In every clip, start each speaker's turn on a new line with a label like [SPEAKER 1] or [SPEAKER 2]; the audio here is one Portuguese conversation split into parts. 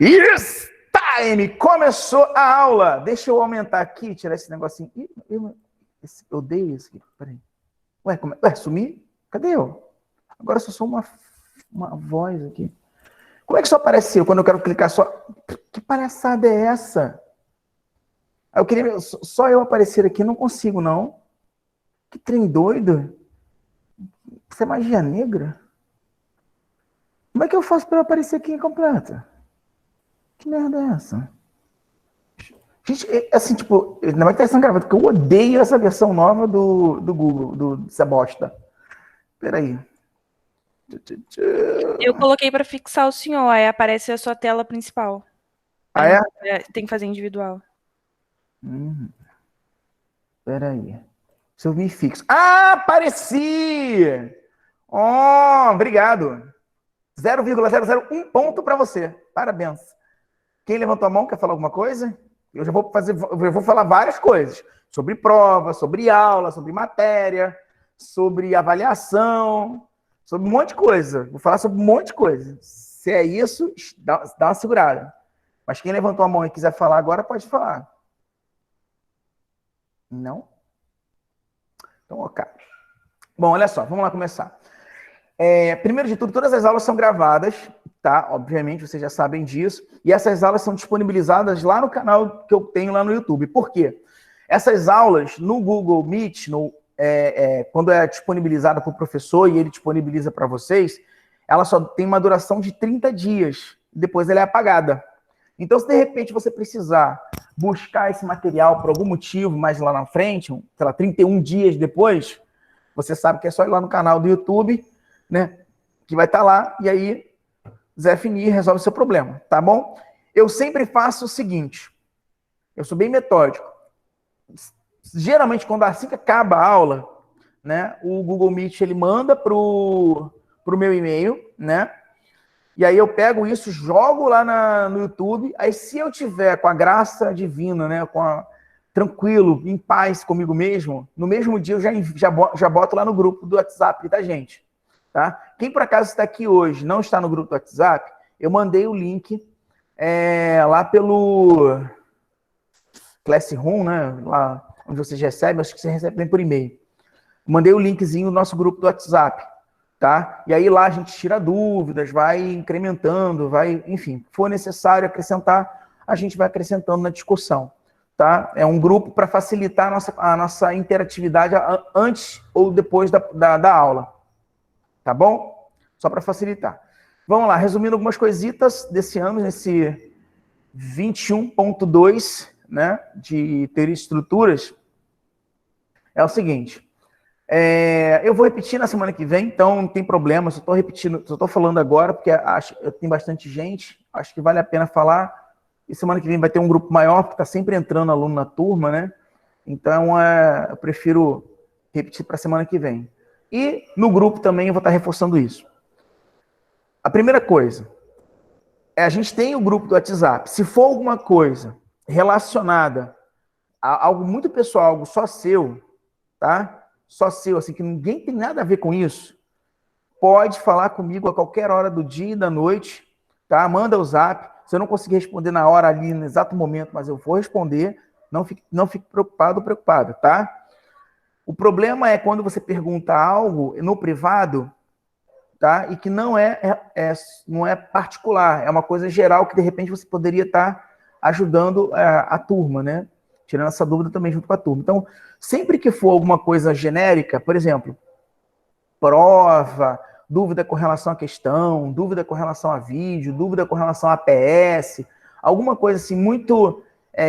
[SPEAKER 1] Yes! Time! Começou a aula! Deixa eu aumentar aqui, tirar esse negocinho. Eu odeio isso aqui. Peraí. Ué, sumi? Cadê eu? Agora só sou uma voz aqui. Como é que só apareceu quando eu quero clicar só? Que palhaçada é essa? Eu queria só eu aparecer aqui, não consigo, não. Que trem doido. Isso é magia negra? Como é que eu faço para aparecer aqui completa? Que merda é essa? Gente, assim, tipo, ainda mais que tá sendo gravado, porque eu odeio essa versão nova do Google, dessa bosta. Peraí.
[SPEAKER 2] Eu coloquei para fixar o senhor, aí aparece a sua tela principal.
[SPEAKER 1] Ah, é?
[SPEAKER 2] Tem que fazer individual.
[SPEAKER 1] Peraí. Se eu me fixo. Ah, apareci! Oh, obrigado. 0,001 ponto para você. Parabéns. Quem levantou a mão quer falar alguma coisa? Eu vou falar várias coisas. Sobre prova, sobre aula, sobre matéria, sobre avaliação, sobre um monte de coisa. Vou falar sobre um monte de coisa. Se é isso, dá uma segurada. Mas quem levantou a mão e quiser falar agora, pode falar. Não? Então, ok. Bom, olha só, vamos lá começar. Primeiro de tudo, todas as aulas são gravadas, tá? Obviamente, vocês já sabem disso. E essas aulas são disponibilizadas lá no canal que eu tenho lá no YouTube. Por quê? Essas aulas no Google Meet, quando é disponibilizada para o professor e ele disponibiliza para vocês, ela só tem uma duração de 30 dias. Depois ela é apagada. Então, se de repente você precisar buscar esse material por algum motivo mais lá na frente, sei lá, 31 dias depois, você sabe que é só ir lá no canal do YouTube, né? Que vai estar lá, e aí Zé Finir resolve o seu problema, tá bom? Eu sempre faço o seguinte, eu sou bem metódico. Geralmente, quando assim que acaba a aula, né, o Google Meet ele manda pro meu e-mail, né? E aí eu pego isso, jogo lá no YouTube, aí se eu tiver com a graça divina, né, tranquilo, em paz comigo mesmo, no mesmo dia eu já boto lá no grupo do WhatsApp da gente. Tá? Quem por acaso está aqui hoje não está no grupo do WhatsApp, eu mandei o link lá pelo Classroom, né? Lá onde vocês recebem, acho que vocês recebem por e-mail. Mandei o linkzinho do nosso grupo do WhatsApp, tá? E aí lá a gente tira dúvidas, vai incrementando, enfim, for necessário acrescentar, a gente vai acrescentando na discussão, tá? É um grupo para facilitar a nossa interatividade antes ou depois da aula. Tá bom? Só para facilitar. Vamos lá, resumindo algumas coisitas desse ano, nesse 21.2, né, de ter estruturas. É o seguinte, eu vou repetir na semana que vem, então não tem problema, só estou repetindo, só estou falando agora, porque tem bastante gente, acho que vale a pena falar, e semana que vem vai ter um grupo maior, porque está sempre entrando aluno na turma, né? Então, eu prefiro repetir para a semana que vem. E no grupo também eu vou estar reforçando isso. A primeira coisa, a gente tem o grupo do WhatsApp. Se for alguma coisa relacionada a algo muito pessoal, algo só seu, tá? Só seu, assim, que ninguém tem nada a ver com isso, pode falar comigo a qualquer hora do dia e da noite, tá? Manda o zap. Se eu não conseguir responder na hora ali, no exato momento, mas eu vou responder, não fique preocupado ou preocupada, tá? O problema é quando você pergunta algo no privado, tá? E que não é particular, é uma coisa geral que de repente você poderia estar ajudando a turma, né? Tirando essa dúvida também junto com a turma. Então, sempre que for alguma coisa genérica, por exemplo, prova, dúvida com relação à questão, dúvida com relação a vídeo, dúvida com relação a APS, alguma coisa assim muito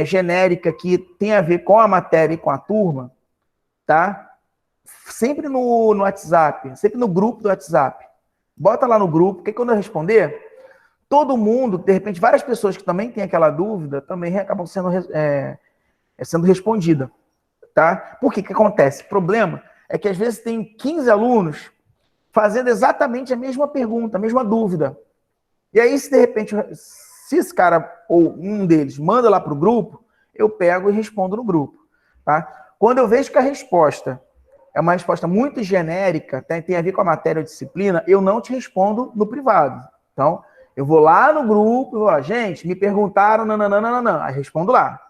[SPEAKER 1] genérica que tem a ver com a matéria e com a turma, tá? Sempre no WhatsApp, sempre no grupo do WhatsApp. Bota lá no grupo, que quando eu responder, todo mundo, de repente, várias pessoas que também têm aquela dúvida, também acabam sendo respondida, tá? Por que acontece? O problema é que às vezes tem 15 alunos fazendo exatamente a mesma pergunta, a mesma dúvida. E aí, se de repente, se esse cara ou um deles manda lá para o grupo, eu pego e respondo no grupo, tá? Quando eu vejo que a resposta é uma resposta muito genérica, tem a ver com a matéria ou disciplina, eu não te respondo no privado. Então, Eu vou lá no grupo e vou lá, gente, me perguntaram, nananana, aí respondo lá.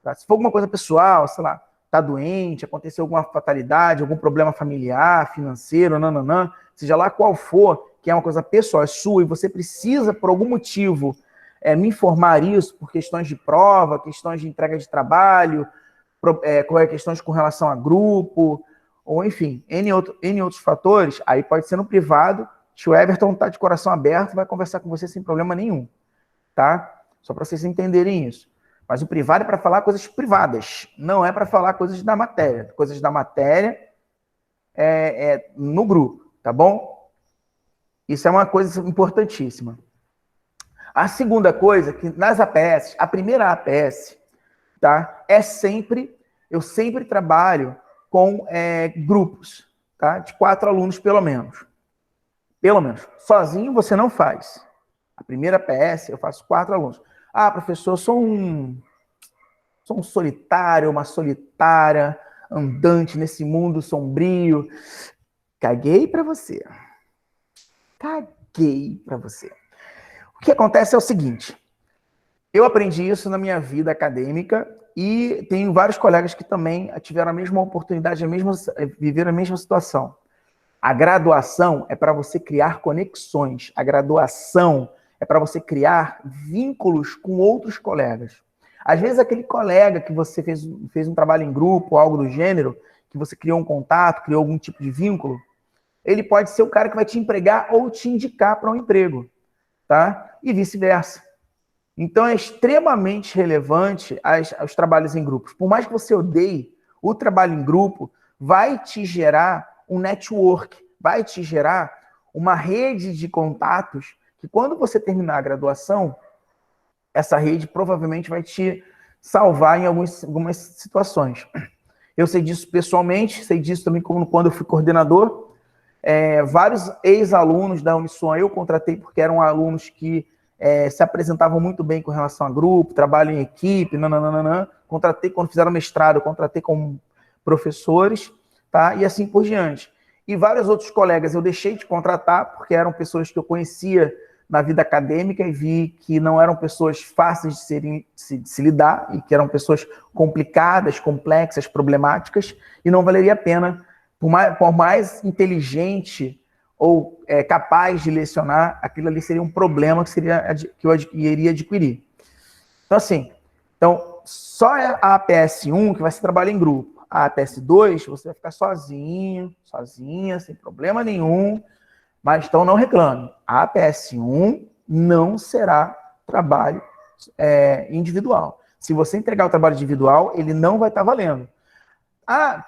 [SPEAKER 1] Tá? Se for alguma coisa pessoal, sei lá, tá doente, aconteceu alguma fatalidade, algum problema familiar, financeiro, nananã, seja lá qual for, que é uma coisa pessoal, é sua, e você precisa, por algum motivo, me informar isso, por questões de prova, questões de entrega de trabalho, questões com relação a grupo, ou enfim, N outros fatores, aí pode ser no privado. O Everton está de coração aberto, vai conversar com você sem problema nenhum, tá? Só para vocês entenderem isso. Mas o privado é para falar coisas privadas, não é para falar coisas da matéria. Coisas da matéria no grupo, tá bom? Isso é uma coisa importantíssima. A segunda coisa, que nas APS, a primeira APS, tá? Eu sempre trabalho com grupos, tá? De 4 alunos, pelo menos. Pelo menos. Sozinho você não faz. A primeira PS eu faço 4 alunos. Ah, professor, eu sou um solitário, uma solitária, andante nesse mundo sombrio. Caguei para você. Caguei para você. O que acontece é o seguinte. Eu aprendi isso na minha vida acadêmica e tenho vários colegas que também tiveram a mesma oportunidade, viveram a mesma situação. A graduação é para você criar conexões. A graduação é para você criar vínculos com outros colegas. Às vezes, aquele colega que você fez um trabalho em grupo, algo do gênero, que você criou um contato, criou algum tipo de vínculo, ele pode ser o cara que vai te empregar ou te indicar para um emprego, tá? E vice-versa. Então, é extremamente relevante os trabalhos em grupos. Por mais que você odeie, o trabalho em grupo vai te gerar um network, vai te gerar uma rede de contatos que, quando você terminar a graduação, essa rede provavelmente vai te salvar em algumas situações. Eu sei disso pessoalmente, sei disso também quando eu fui coordenador. Vários ex-alunos da Uniswan eu contratei porque eram alunos que se apresentavam muito bem com relação a grupo, trabalho em equipe, nananana. Contratei quando fizeram mestrado, eu contratei como professores, tá? E assim por diante. E vários outros colegas eu deixei de contratar porque eram pessoas que eu conhecia na vida acadêmica e vi que não eram pessoas fáceis de se lidar e que eram pessoas complicadas, complexas, problemáticas, e não valeria a pena, por mais inteligente ou capaz de lecionar, aquilo ali seria um problema que eu iria adquirir. Então, assim, só a APS1 que vai se trabalhar em grupo. A APS2, você vai ficar sozinho, sozinha, sem problema nenhum, mas então não reclame. A APS1 não será trabalho individual. Se você entregar o trabalho individual, ele não vai estar valendo.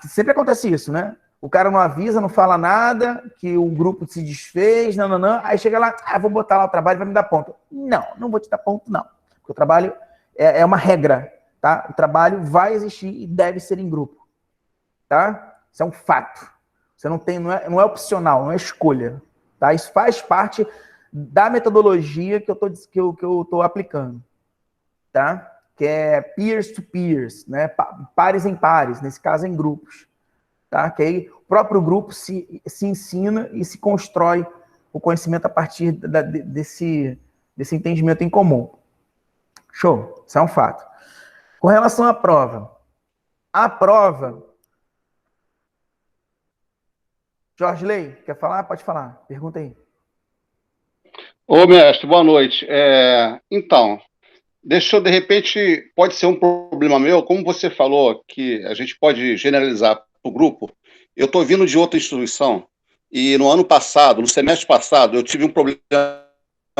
[SPEAKER 1] Sempre acontece isso, né? O cara não avisa, não fala nada, que o grupo se desfez, aí chega lá, vou botar lá o trabalho, vai me dar ponto. Não vou te dar ponto, não. Porque o trabalho é uma regra, tá? O trabalho vai existir e deve ser em grupo, tá? Isso é um fato. Você não é opcional, não é escolha, tá? Isso faz parte da metodologia que eu tô aplicando, tá? Que é peers to peers, né? Pares em pares, nesse caso em grupos. Tá? Que aí o próprio grupo se ensina e se constrói o conhecimento a partir desse entendimento em comum. Show, isso é um fato. Com relação à prova. A prova... Jorge Lei, quer falar? Pode falar, pergunta aí.
[SPEAKER 3] Ô, mestre, boa noite. Então, de repente, pode ser um problema meu, como você falou que a gente pode generalizar para o grupo. Eu estou vindo de outra instituição e no ano passado, no semestre passado, eu tive um problema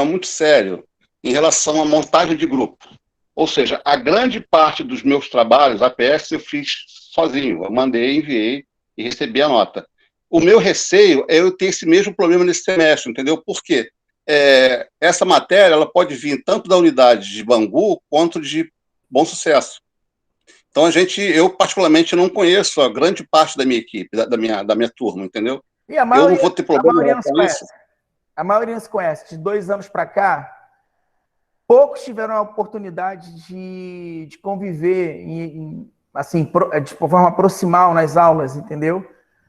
[SPEAKER 3] muito sério em relação à montagem de grupo. Ou seja, a grande parte dos meus trabalhos, APS, eu fiz sozinho. Eu mandei, enviei e recebi a nota. O meu receio é eu ter esse mesmo problema nesse semestre, entendeu? Por quê? Essa matéria ela pode vir tanto da unidade de Bangu quanto de Bom Sucesso. Então, eu particularmente não conheço a grande parte da minha equipe, da minha turma, entendeu?
[SPEAKER 1] E a maioria,
[SPEAKER 3] eu não vou ter problema com isso.
[SPEAKER 1] A maioria não se conhece. De 2 anos para cá, poucos tiveram a oportunidade de conviver assim, de forma proximal nas aulas, entendeu?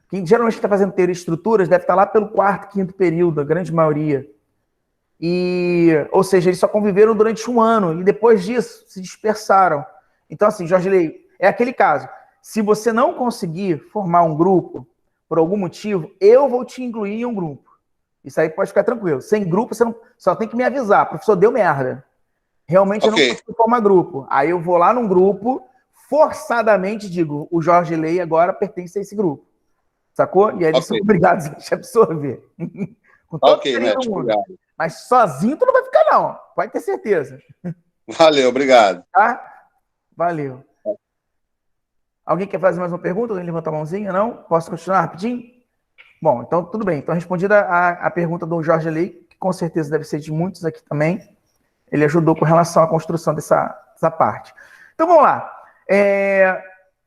[SPEAKER 1] Quem geralmente está fazendo teoria e estruturas deve estar lá pelo 4º, 5º período, a grande maioria. Ou seja, eles só conviveram durante um ano e depois disso se dispersaram. Então, assim, Jorge Lei, é aquele caso. Se você não conseguir formar um grupo, por algum motivo, eu vou te incluir em um grupo. Isso aí pode ficar tranquilo. Sem grupo, você não, só tem que me avisar. Professor, deu merda. Realmente eu não consigo formar grupo. Aí eu vou lá num grupo, forçadamente digo, o Jorge Lei agora pertence a esse grupo. Sacou? E aí eles são obrigados a te absorver. Com todo carinho do mundo. Obrigado. Mas sozinho tu não vai ficar, não. Pode ter certeza.
[SPEAKER 3] Valeu, obrigado.
[SPEAKER 1] Tá? Valeu. Alguém quer fazer mais uma pergunta? Alguém levanta a mãozinha? Não? Posso continuar rapidinho? Bom, então tudo bem. Então, respondida a pergunta do Jorge Lei, que com certeza deve ser de muitos aqui também, ele ajudou com relação à construção dessa parte. Então, vamos lá.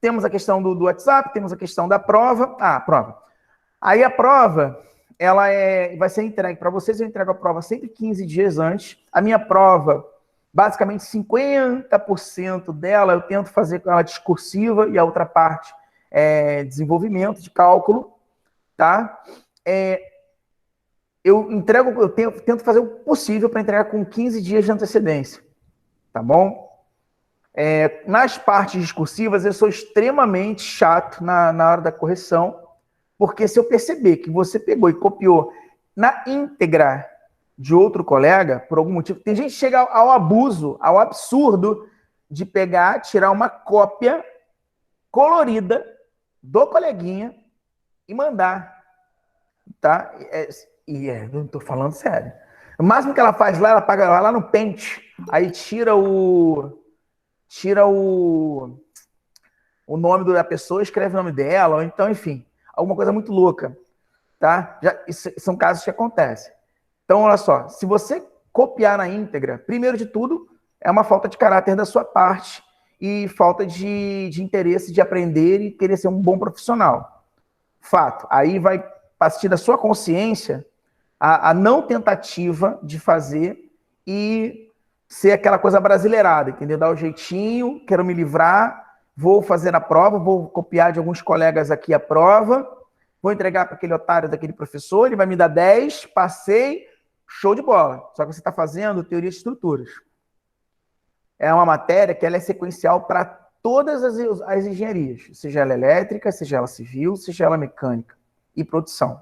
[SPEAKER 1] Temos a questão do WhatsApp, temos a questão da prova. Ah, prova. Aí a prova, ela vai ser entregue para vocês, eu entrego a prova sempre 15 dias antes. A minha prova, basicamente 50% dela eu tento fazer com ela discursiva e a outra parte é desenvolvimento de cálculo, tá? Eu tento fazer o possível para entregar com 15 dias de antecedência, tá bom? Nas partes discursivas, eu sou extremamente chato na hora da correção, porque se eu perceber que você pegou e copiou na íntegra de outro colega, por algum motivo, tem gente que chega ao abuso, ao absurdo de pegar, tirar uma cópia colorida do coleguinha e mandar, tá? Não tô falando sério. O máximo que ela faz lá, ela paga lá no Paint, aí tira o nome da pessoa, escreve o nome dela, ou então, enfim, alguma coisa muito louca, tá? São casos que acontecem. Então, olha só, se você copiar na íntegra, primeiro de tudo, é uma falta de caráter da sua parte e falta de interesse de aprender e querer ser um bom profissional. Fato. Aí vai partir da sua consciência a não tentativa de fazer e ser aquela coisa brasileirada, entendeu? Dar o jeitinho, quero me livrar, vou fazer a prova, vou copiar de alguns colegas aqui a prova, vou entregar para aquele otário daquele professor, ele vai me dar 10, passei, show de bola. Só que você está fazendo teoria de estruturas. É uma matéria que ela é sequencial para todas as engenharias, seja ela elétrica, seja ela civil, seja ela mecânica e produção.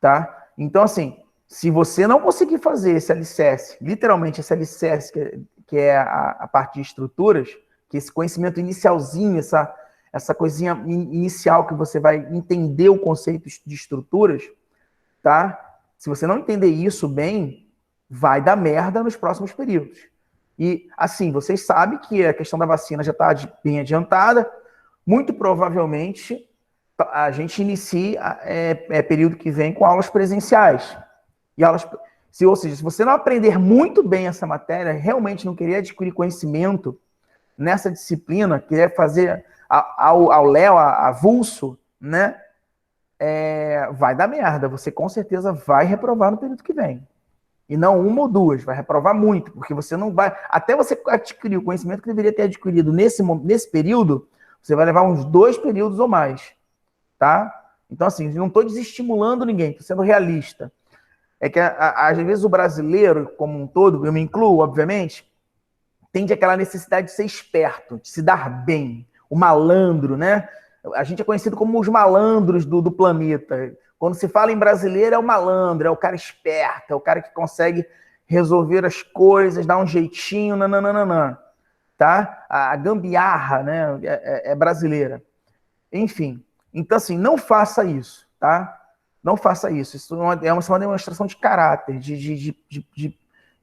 [SPEAKER 1] Tá? Então, assim, se você não conseguir fazer esse alicerce, literalmente esse alicerce que é a parte de estruturas, que esse conhecimento inicialzinho, essa coisinha inicial que você vai entender o conceito de estruturas, tá? Se você não entender isso bem, vai dar merda nos próximos períodos. E, assim, vocês sabem que a questão da vacina já está bem adiantada, muito provavelmente a gente inicia período que vem com aulas presenciais. E aulas, ou seja, se você não aprender muito bem essa matéria, realmente não querer adquirir conhecimento nessa disciplina, querer fazer ao léu, avulso, né? Vai dar merda. Você com certeza vai reprovar no período que vem. E não uma ou duas, vai reprovar muito, porque você não vai... Até você adquirir o conhecimento que deveria ter adquirido nesse período, você vai levar uns 2 períodos ou mais. Tá? Então, assim, não estou desestimulando ninguém, estou sendo realista. É que, às vezes, o brasileiro, como um todo, eu me incluo, obviamente, tende aquela necessidade de ser esperto, de se dar bem. O malandro, né? A gente é conhecido como os malandros do planeta. Quando se fala em brasileiro, é o malandro, é o cara esperto, é o cara que consegue resolver as coisas, dar um jeitinho, nananana, tá? A gambiarra, né? É brasileira. Enfim. Então, assim, não faça isso, tá? Não faça isso. Isso é uma demonstração de caráter,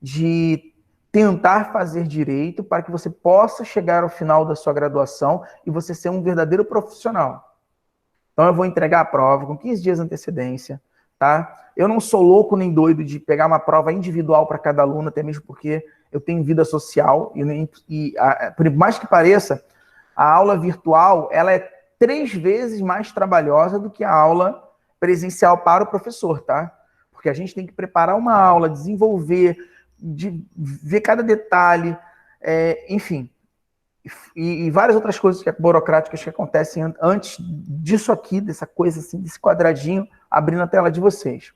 [SPEAKER 1] de tentar fazer direito para que você possa chegar ao final da sua graduação e você ser um verdadeiro profissional. Então, eu vou entregar a prova com 15 dias de antecedência, tá? Eu não sou louco nem doido de pegar uma prova individual para cada aluno, até mesmo porque eu tenho vida social e por mais que pareça, a aula virtual, ela é 3 vezes mais trabalhosa do que a aula presencial para o professor, tá? Porque a gente tem que preparar uma aula, desenvolver, ver cada detalhe, enfim. E várias outras coisas burocráticas que acontecem antes disso aqui, dessa coisa assim, desse quadradinho, abrindo a tela de vocês.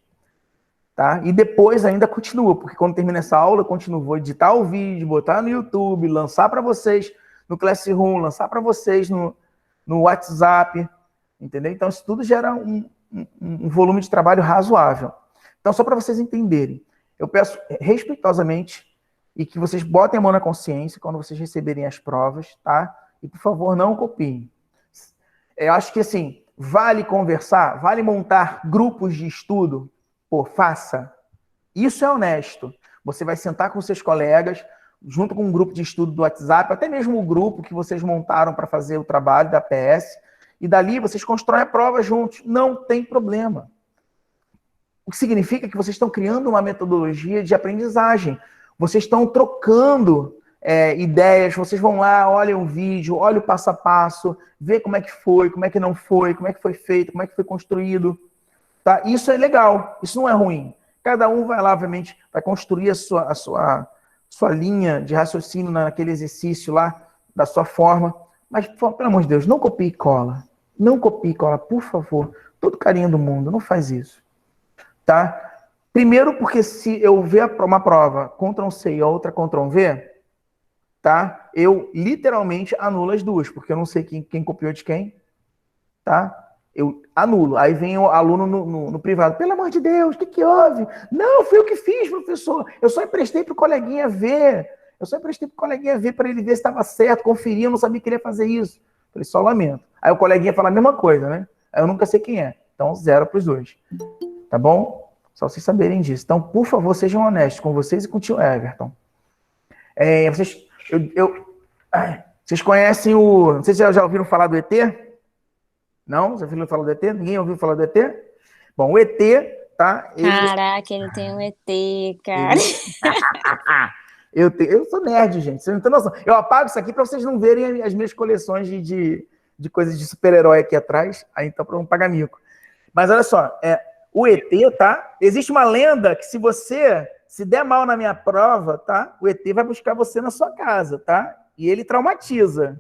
[SPEAKER 1] tá? E depois ainda continua, porque quando termina essa aula, eu continuo, vou editar o vídeo, botar no YouTube, lançar para vocês no Classroom, lançar para vocês no WhatsApp, entendeu? Então, isso tudo gera um volume de trabalho razoável. Então, só para vocês entenderem, eu peço respeitosamente e que vocês botem a mão na consciência quando vocês receberem as provas, tá? E, por favor, não copiem. Eu acho que, assim, vale conversar, vale montar grupos de estudo, pô, faça. Isso é honesto. Você vai sentar com seus colegas, junto com um grupo de estudo do WhatsApp, até mesmo o grupo que vocês montaram para fazer o trabalho da PS, e dali vocês constroem a prova juntos. Não tem problema. O que significa que vocês estão criando uma metodologia de aprendizagem. Vocês estão trocando ideias, vocês vão lá, olham o vídeo, olham o passo a passo, vê como é que foi, como é que não foi, como é que foi feito, como é que foi construído. Tá? Isso é legal, isso não é ruim. Cada um vai lá, obviamente, vai construir a sua linha de raciocínio naquele exercício lá, da sua forma. Mas, pelo amor de Deus, não copie e cola. Não copie e cola, por favor. Todo carinho do mundo, não faz isso. Tá? Primeiro, porque se eu ver uma prova Ctrl+C e a outra Ctrl+V, tá? Eu literalmente anulo as duas, porque eu não sei quem copiou de quem, tá? Eu anulo. Aí vem o aluno no privado. Pelo amor de Deus, o que houve? Não, foi eu que fiz, professor. Eu só emprestei para o coleguinha ver. Para ele ver se estava certo, conferir, eu não sabia que ele ia fazer isso. Eu falei, só lamento. Aí o coleguinha fala a mesma coisa, né? Aí eu nunca sei quem é. Então, 0 para os dois. Tá bom? Só vocês saberem disso. Então, por favor, sejam honestos com vocês e com o tio Everton. Vocês conhecem o... Não sei se já ouviram falar do ET? Não? Já ouviram falar do ET? Ninguém ouviu falar do ET? Bom, o ET, tá?
[SPEAKER 4] Caraca, ele tem um ET, cara.
[SPEAKER 1] Eu sou nerd, gente. Vocês não têm noção. Eu apago isso aqui para vocês não verem as minhas coleções de coisas de super-herói aqui atrás. Aí, então, para não pagar mico. Mas olha só, o ET, tá? Existe uma lenda que se você se der mal na minha prova, tá? O ET vai buscar você na sua casa, tá? E ele traumatiza,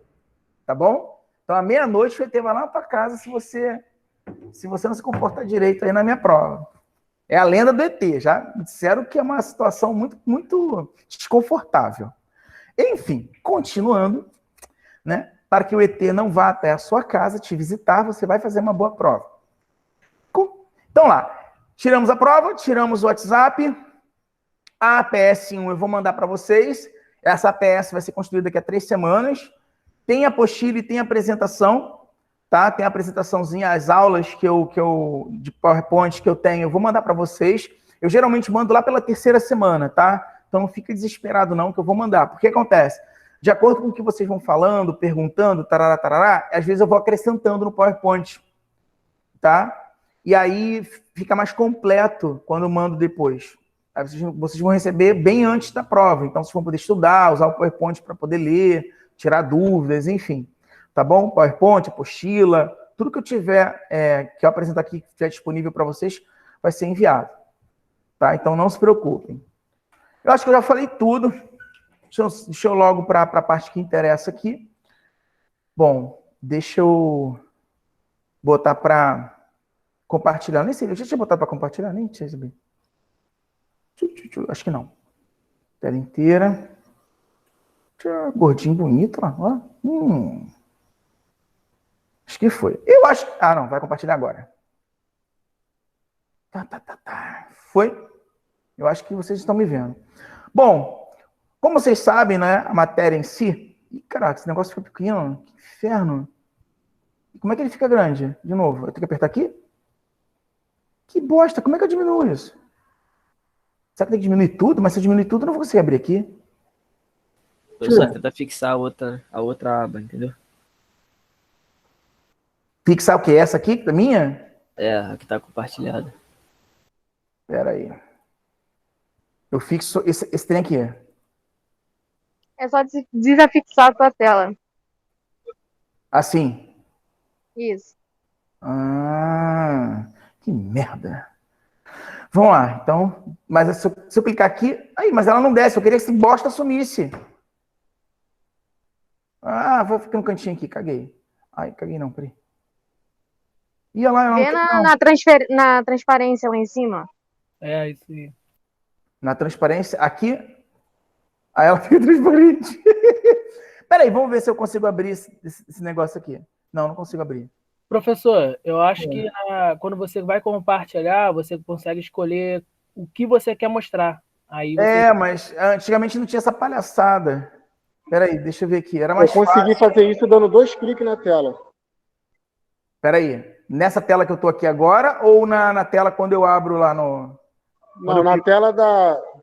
[SPEAKER 1] tá bom? Então, à meia-noite, o ET vai lá na tua casa se você não se comportar direito aí na minha prova. É a lenda do ET, já me disseram que é uma situação muito, muito desconfortável. Enfim, continuando, né? Para que o ET não vá até a sua casa te visitar, você vai fazer uma boa prova. Então lá, tiramos a prova, tiramos o WhatsApp, a PS1 eu vou mandar para vocês, essa APS vai ser construída daqui a 3 semanas, tem a apostila e tem a apresentação, tá? Tem a apresentaçãozinha, as aulas de PowerPoint que eu tenho, eu vou mandar para vocês, eu geralmente mando lá pela 3ª semana, tá? Então não fica desesperado não, que eu vou mandar, porque acontece, de acordo com o que vocês vão falando, perguntando, tarará, tarará, às vezes eu vou acrescentando no PowerPoint, tá? E aí fica mais completo quando eu mando depois. Aí vocês vão receber bem antes da prova. Então, vocês vão poder estudar, usar o PowerPoint para poder ler, tirar dúvidas, enfim. Tá bom? PowerPoint, apostila, tudo que eu tiver, que eu apresentar aqui, que estiver disponível para vocês, vai ser enviado. Tá? Então, não se preocupem. Eu acho que eu já falei tudo. Deixa eu logo para a parte que interessa aqui. Bom, deixa eu botar para... compartilhar, nem sei, eu já tinha botado para compartilhar, nem tinha sabido. Acho que não. Tela inteira. Gordinho bonito lá, ó. Acho que foi. Eu acho. Ah, não, vai compartilhar agora. Foi? Eu acho que vocês estão me vendo. Bom, como vocês sabem, né, a matéria em si. Ih, caraca, esse negócio fica pequeno. Que inferno. Como é que ele fica grande? De novo, eu tenho que apertar aqui? Que bosta, como é que eu diminuo isso? Será que tem que diminuir tudo? Mas se eu diminuir tudo, eu não vou conseguir abrir aqui.
[SPEAKER 5] Eu só tentar fixar a outra aba, entendeu?
[SPEAKER 1] Fixar o quê? Essa aqui, da minha?
[SPEAKER 5] É, a que tá compartilhada.
[SPEAKER 1] Espera aí. Eu fixo esse trem aqui.
[SPEAKER 6] É só desafixar a tua tela.
[SPEAKER 1] Assim?
[SPEAKER 6] Isso.
[SPEAKER 1] Ah, que merda. Vamos lá, então. Mas se eu clicar aqui... Aí, mas ela não desce. Eu queria que esse bosta sumisse. Ah, vou ficar no cantinho aqui. Caguei. Ai, caguei não, peraí. Ia lá,
[SPEAKER 6] Vê na transparência lá em cima.
[SPEAKER 7] É, isso aí.
[SPEAKER 1] Na transparência, aqui, aí ela fica transparente. Peraí, vamos ver se eu consigo abrir esse negócio aqui. Não, não consigo abrir.
[SPEAKER 7] Professor, eu acho que quando você vai compartilhar, você consegue escolher o que você quer mostrar. Aí você...
[SPEAKER 1] Mas antigamente não tinha essa palhaçada. Peraí, deixa eu ver aqui. Era
[SPEAKER 8] Eu
[SPEAKER 1] mais
[SPEAKER 8] consegui
[SPEAKER 1] fácil.
[SPEAKER 8] fazer isso dando 2 cliques na tela.
[SPEAKER 1] Peraí, nessa tela que eu tô aqui agora ou na tela quando eu abro lá no...
[SPEAKER 8] Não, na tela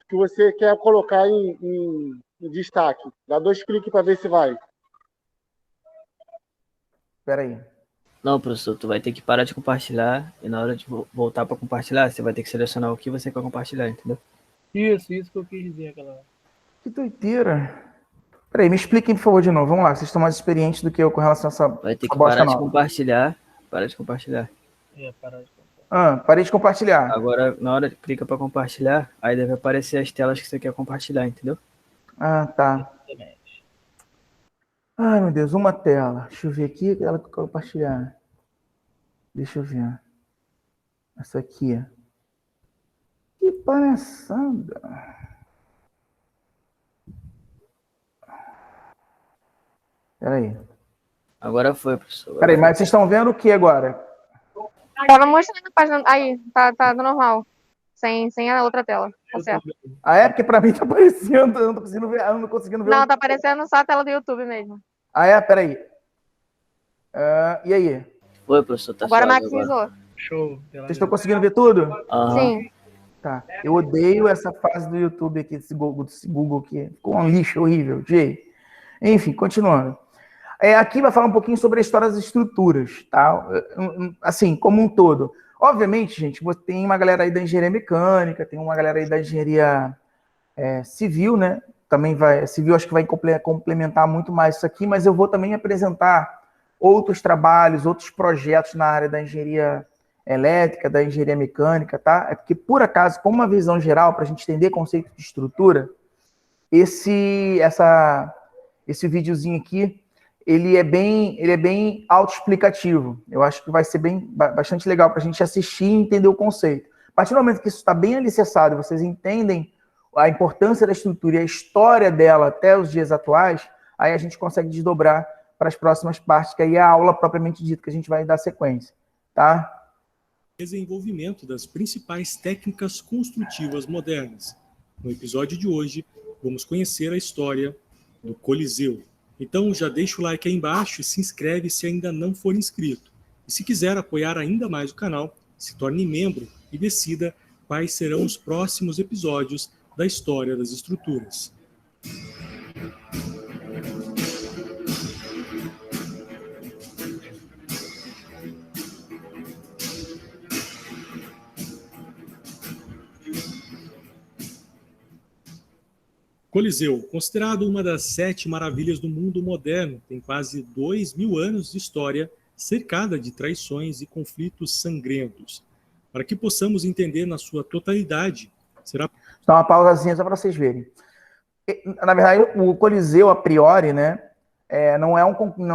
[SPEAKER 8] que você quer colocar em destaque. Dá 2 cliques para ver se vai.
[SPEAKER 1] Peraí.
[SPEAKER 5] Não, professor, tu vai ter que parar de compartilhar e na hora de voltar para compartilhar, você vai ter que selecionar o que você quer compartilhar, entendeu?
[SPEAKER 7] Isso que eu quis dizer aquela hora.
[SPEAKER 1] Que doideira. Peraí, me expliquem, por favor, de novo. Vamos lá, vocês estão mais experientes do que eu com relação a essa
[SPEAKER 5] Vai ter
[SPEAKER 1] essa
[SPEAKER 5] que
[SPEAKER 1] bosta
[SPEAKER 5] parar de
[SPEAKER 1] nova.
[SPEAKER 5] compartilhar. Parar de compartilhar.
[SPEAKER 7] Parar de compartilhar.
[SPEAKER 1] Parei de compartilhar.
[SPEAKER 5] Agora, na hora que clica para compartilhar, aí deve aparecer as telas que você quer compartilhar, entendeu?
[SPEAKER 1] Tá. Ai, meu Deus, uma tela. Deixa eu ver aqui, ela que eu quero compartilhar. Deixa eu ver. Essa aqui. Que palhaçada. Peraí.
[SPEAKER 5] Agora foi, professor.
[SPEAKER 1] Peraí, mas vocês estão vendo o que agora?
[SPEAKER 6] Tava mostrando a página. Aí, tá normal. Sem a outra tela. Tá certo.
[SPEAKER 1] Porque pra mim tá aparecendo, eu não tô conseguindo ver. Eu não tô conseguindo ver.
[SPEAKER 6] Não, tá aparecendo só a tela do YouTube mesmo.
[SPEAKER 1] Peraí. E aí?
[SPEAKER 5] Foi, professor, tá
[SPEAKER 6] Agora
[SPEAKER 5] suave
[SPEAKER 6] maximizou.
[SPEAKER 7] Show.
[SPEAKER 1] Vocês estão conseguindo ver tudo?
[SPEAKER 6] Sim.
[SPEAKER 1] Tá. Eu odeio essa fase do YouTube aqui, desse Google aqui. Ficou um lixo horrível, Jay. Enfim, continuando. Aqui vai falar um pouquinho sobre a história das estruturas, tá? Assim, como um todo. Obviamente, gente, tem uma galera aí da engenharia mecânica, tem uma galera aí da engenharia civil, né? Também civil acho que vai complementar muito mais isso aqui, mas eu vou também apresentar outros trabalhos, outros projetos na área da engenharia elétrica, da engenharia mecânica, tá? É porque, por acaso, como uma visão geral, para a gente entender conceito de estrutura, esse videozinho aqui, ele é bem autoexplicativo. Eu acho que vai ser bastante legal para a gente assistir e entender o conceito. A partir do momento que isso está bem alicerçado, vocês entendem a importância da estrutura e a história dela até os dias atuais, aí a gente consegue desdobrar para as próximas partes, que aí é a aula propriamente dita, que a gente vai dar sequência, tá?
[SPEAKER 9] Desenvolvimento das principais técnicas construtivas modernas. No episódio de hoje, vamos conhecer a história do Coliseu. Então já deixa o like aí embaixo e se inscreve se ainda não for inscrito. E se quiser apoiar ainda mais o canal, se torne membro e decida quais serão os próximos episódios da história das estruturas. Coliseu, considerado uma das 7 maravilhas do mundo moderno, tem quase 2.000 anos de história, cercada de traições e conflitos sangrentos. Para que possamos entender na sua totalidade, será...
[SPEAKER 1] Dá uma pausazinha só para vocês verem. Na verdade, o Coliseu, a priori, né, não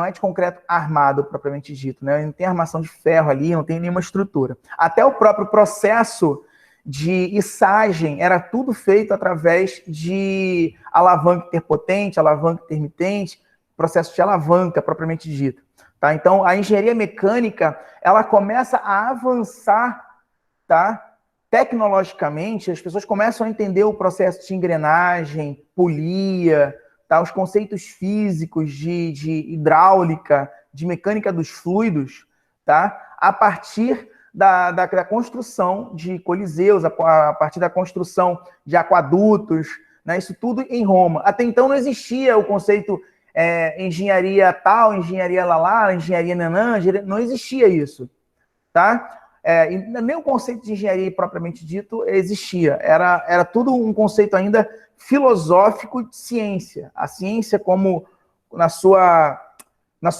[SPEAKER 1] é de concreto armado, propriamente dito, né? Não tem armação de ferro ali, não tem nenhuma estrutura. Até o próprio processo de içagem era tudo feito através de alavanca interpotente, alavanca intermitente, processo de alavanca, propriamente dito. Tá? Então, a engenharia mecânica, ela começa a avançar, tá? Tecnologicamente, as pessoas começam a entender o processo de engrenagem, polia, tá? Os conceitos físicos de hidráulica, de mecânica dos fluidos, tá? A partir da construção de coliseus, a partir da construção de aquadutos, né? Isso tudo em Roma. Até então não existia o conceito engenharia tal, engenharia lalá, engenharia nanã, não existia isso, tá? Nem o conceito de engenharia propriamente dito existia. Era tudo um conceito ainda filosófico de ciência. A ciência como na sua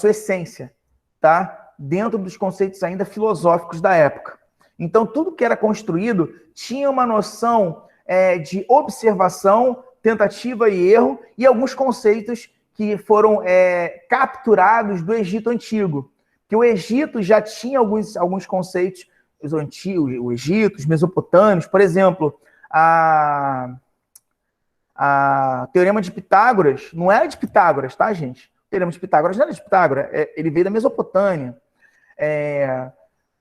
[SPEAKER 1] essência, tá? Dentro dos conceitos ainda filosóficos da época. Então, tudo que era construído tinha uma noção de observação, tentativa e erro, e alguns conceitos que foram capturados do Egito Antigo. Que o Egito já tinha alguns conceitos os antigos, o Egito, os mesopotâmios, por exemplo, a Teorema de Pitágoras não era de Pitágoras, tá, gente? O Teorema de Pitágoras não era de Pitágoras, ele veio da Mesopotâmia,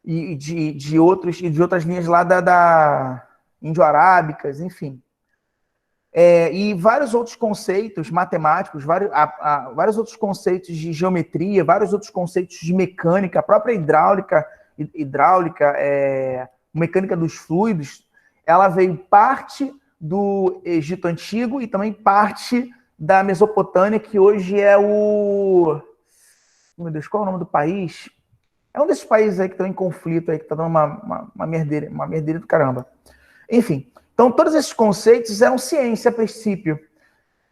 [SPEAKER 1] e de outras linhas lá da índio-arábicas, enfim. E vários outros conceitos matemáticos, vários outros conceitos de geometria, vários outros conceitos de mecânica, a própria hidráulica, mecânica dos fluidos, ela veio parte do Egito Antigo e também parte da Mesopotâmia, que hoje é o... Meu Deus, qual é o nome do país? É um desses países aí que estão em conflito, aí, que está dando uma merdeira do caramba. Enfim, então todos esses conceitos eram ciência a princípio,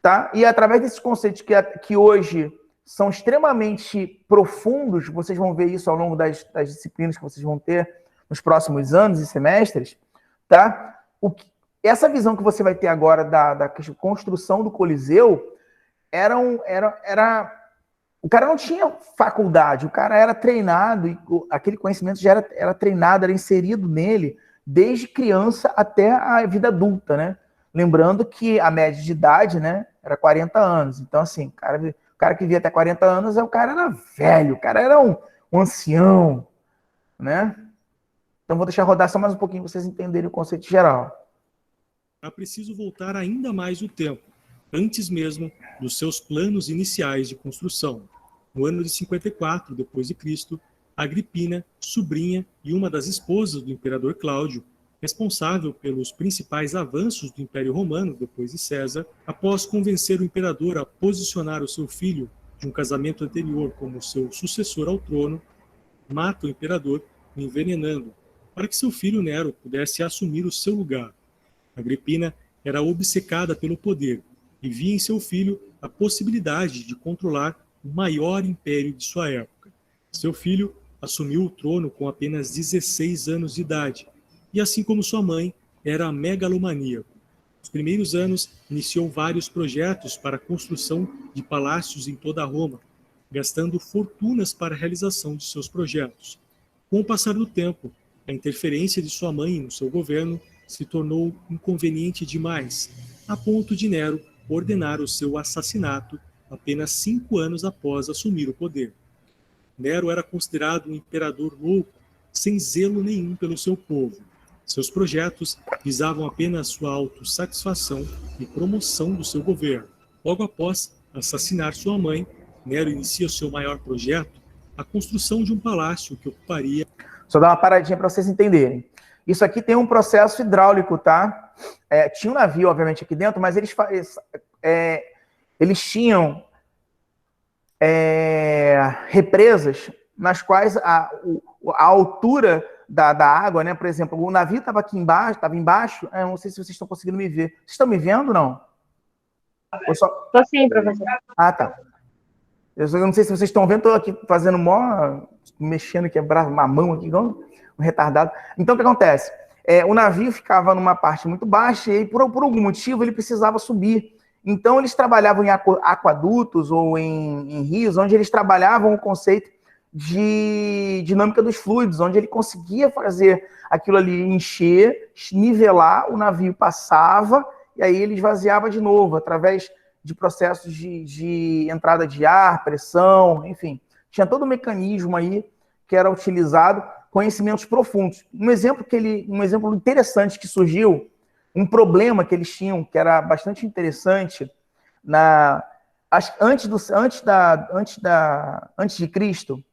[SPEAKER 1] tá? E através desses conceitos que hoje são extremamente profundos, vocês vão ver isso ao longo das disciplinas que vocês vão ter nos próximos anos e semestres, tá? Essa visão que você vai ter agora da construção do Coliseu o cara não tinha faculdade, o cara era treinado, e aquele conhecimento já era treinado, era inserido nele desde criança até a vida adulta, né? Lembrando que a média de idade, né, era 40 anos. Então, assim, o cara que vivia até 40 anos, o cara era velho, o cara era um ancião, né? Então, vou deixar rodar só mais um pouquinho para vocês entenderem o conceito geral.
[SPEAKER 9] Era preciso voltar ainda mais o tempo, antes mesmo dos seus planos iniciais de construção. No ano de 54 d.C., Agripina, sobrinha e uma das esposas do imperador Cláudio, responsável pelos principais avanços do Império Romano depois de César, após convencer o imperador a posicionar o seu filho de um casamento anterior como seu sucessor ao trono, mata o imperador, o envenenando, para que seu filho Nero pudesse assumir o seu lugar. Agripina era obcecada pelo poder e via em seu filho a possibilidade de controlar o maior império de sua época. Seu filho assumiu o trono com apenas 16 anos de idade, e assim como sua mãe, era megalomaníaco. Nos primeiros anos, iniciou vários projetos para a construção de palácios em toda Roma, gastando fortunas para a realização de seus projetos. Com o passar do tempo, a interferência de sua mãe no seu governo se tornou inconveniente demais, a ponto de Nero ordenar o seu assassinato apenas 5 anos após assumir o poder. Nero era considerado um imperador louco, sem zelo nenhum pelo seu povo. Seus projetos visavam apenas sua autossatisfação e promoção do seu governo. Logo após assassinar sua mãe, Nero inicia seu maior projeto, a construção de um palácio que ocuparia...
[SPEAKER 1] Só dar uma paradinha para vocês entenderem. Isso aqui tem um processo hidráulico, tá? Tinha um navio, obviamente, aqui dentro, mas eles tinham represas nas quais a altura da água, né? Por exemplo, o navio estava aqui embaixo, eu não sei se vocês estão conseguindo me ver. Vocês estão me vendo, não?
[SPEAKER 6] Tô sim, professor.
[SPEAKER 1] Ah, tá. Eu não sei se vocês estão vendo, estou aqui fazendo mexendo aqui, uma mão aqui, igual um retardado. Então, o que acontece? O navio ficava numa parte muito baixa e, por algum motivo, ele precisava subir. Então, eles trabalhavam em aquadutos ou em rios, onde eles trabalhavam o conceito de dinâmica dos fluidos, onde ele conseguia fazer aquilo ali encher, nivelar, o navio passava e aí ele esvaziava de novo, através de processos de entrada de ar, pressão, enfim. Tinha todo um mecanismo aí que era utilizado, conhecimentos profundos. Um exemplo interessante que surgiu, um problema que eles tinham, que era bastante interessante, antes de Cristo,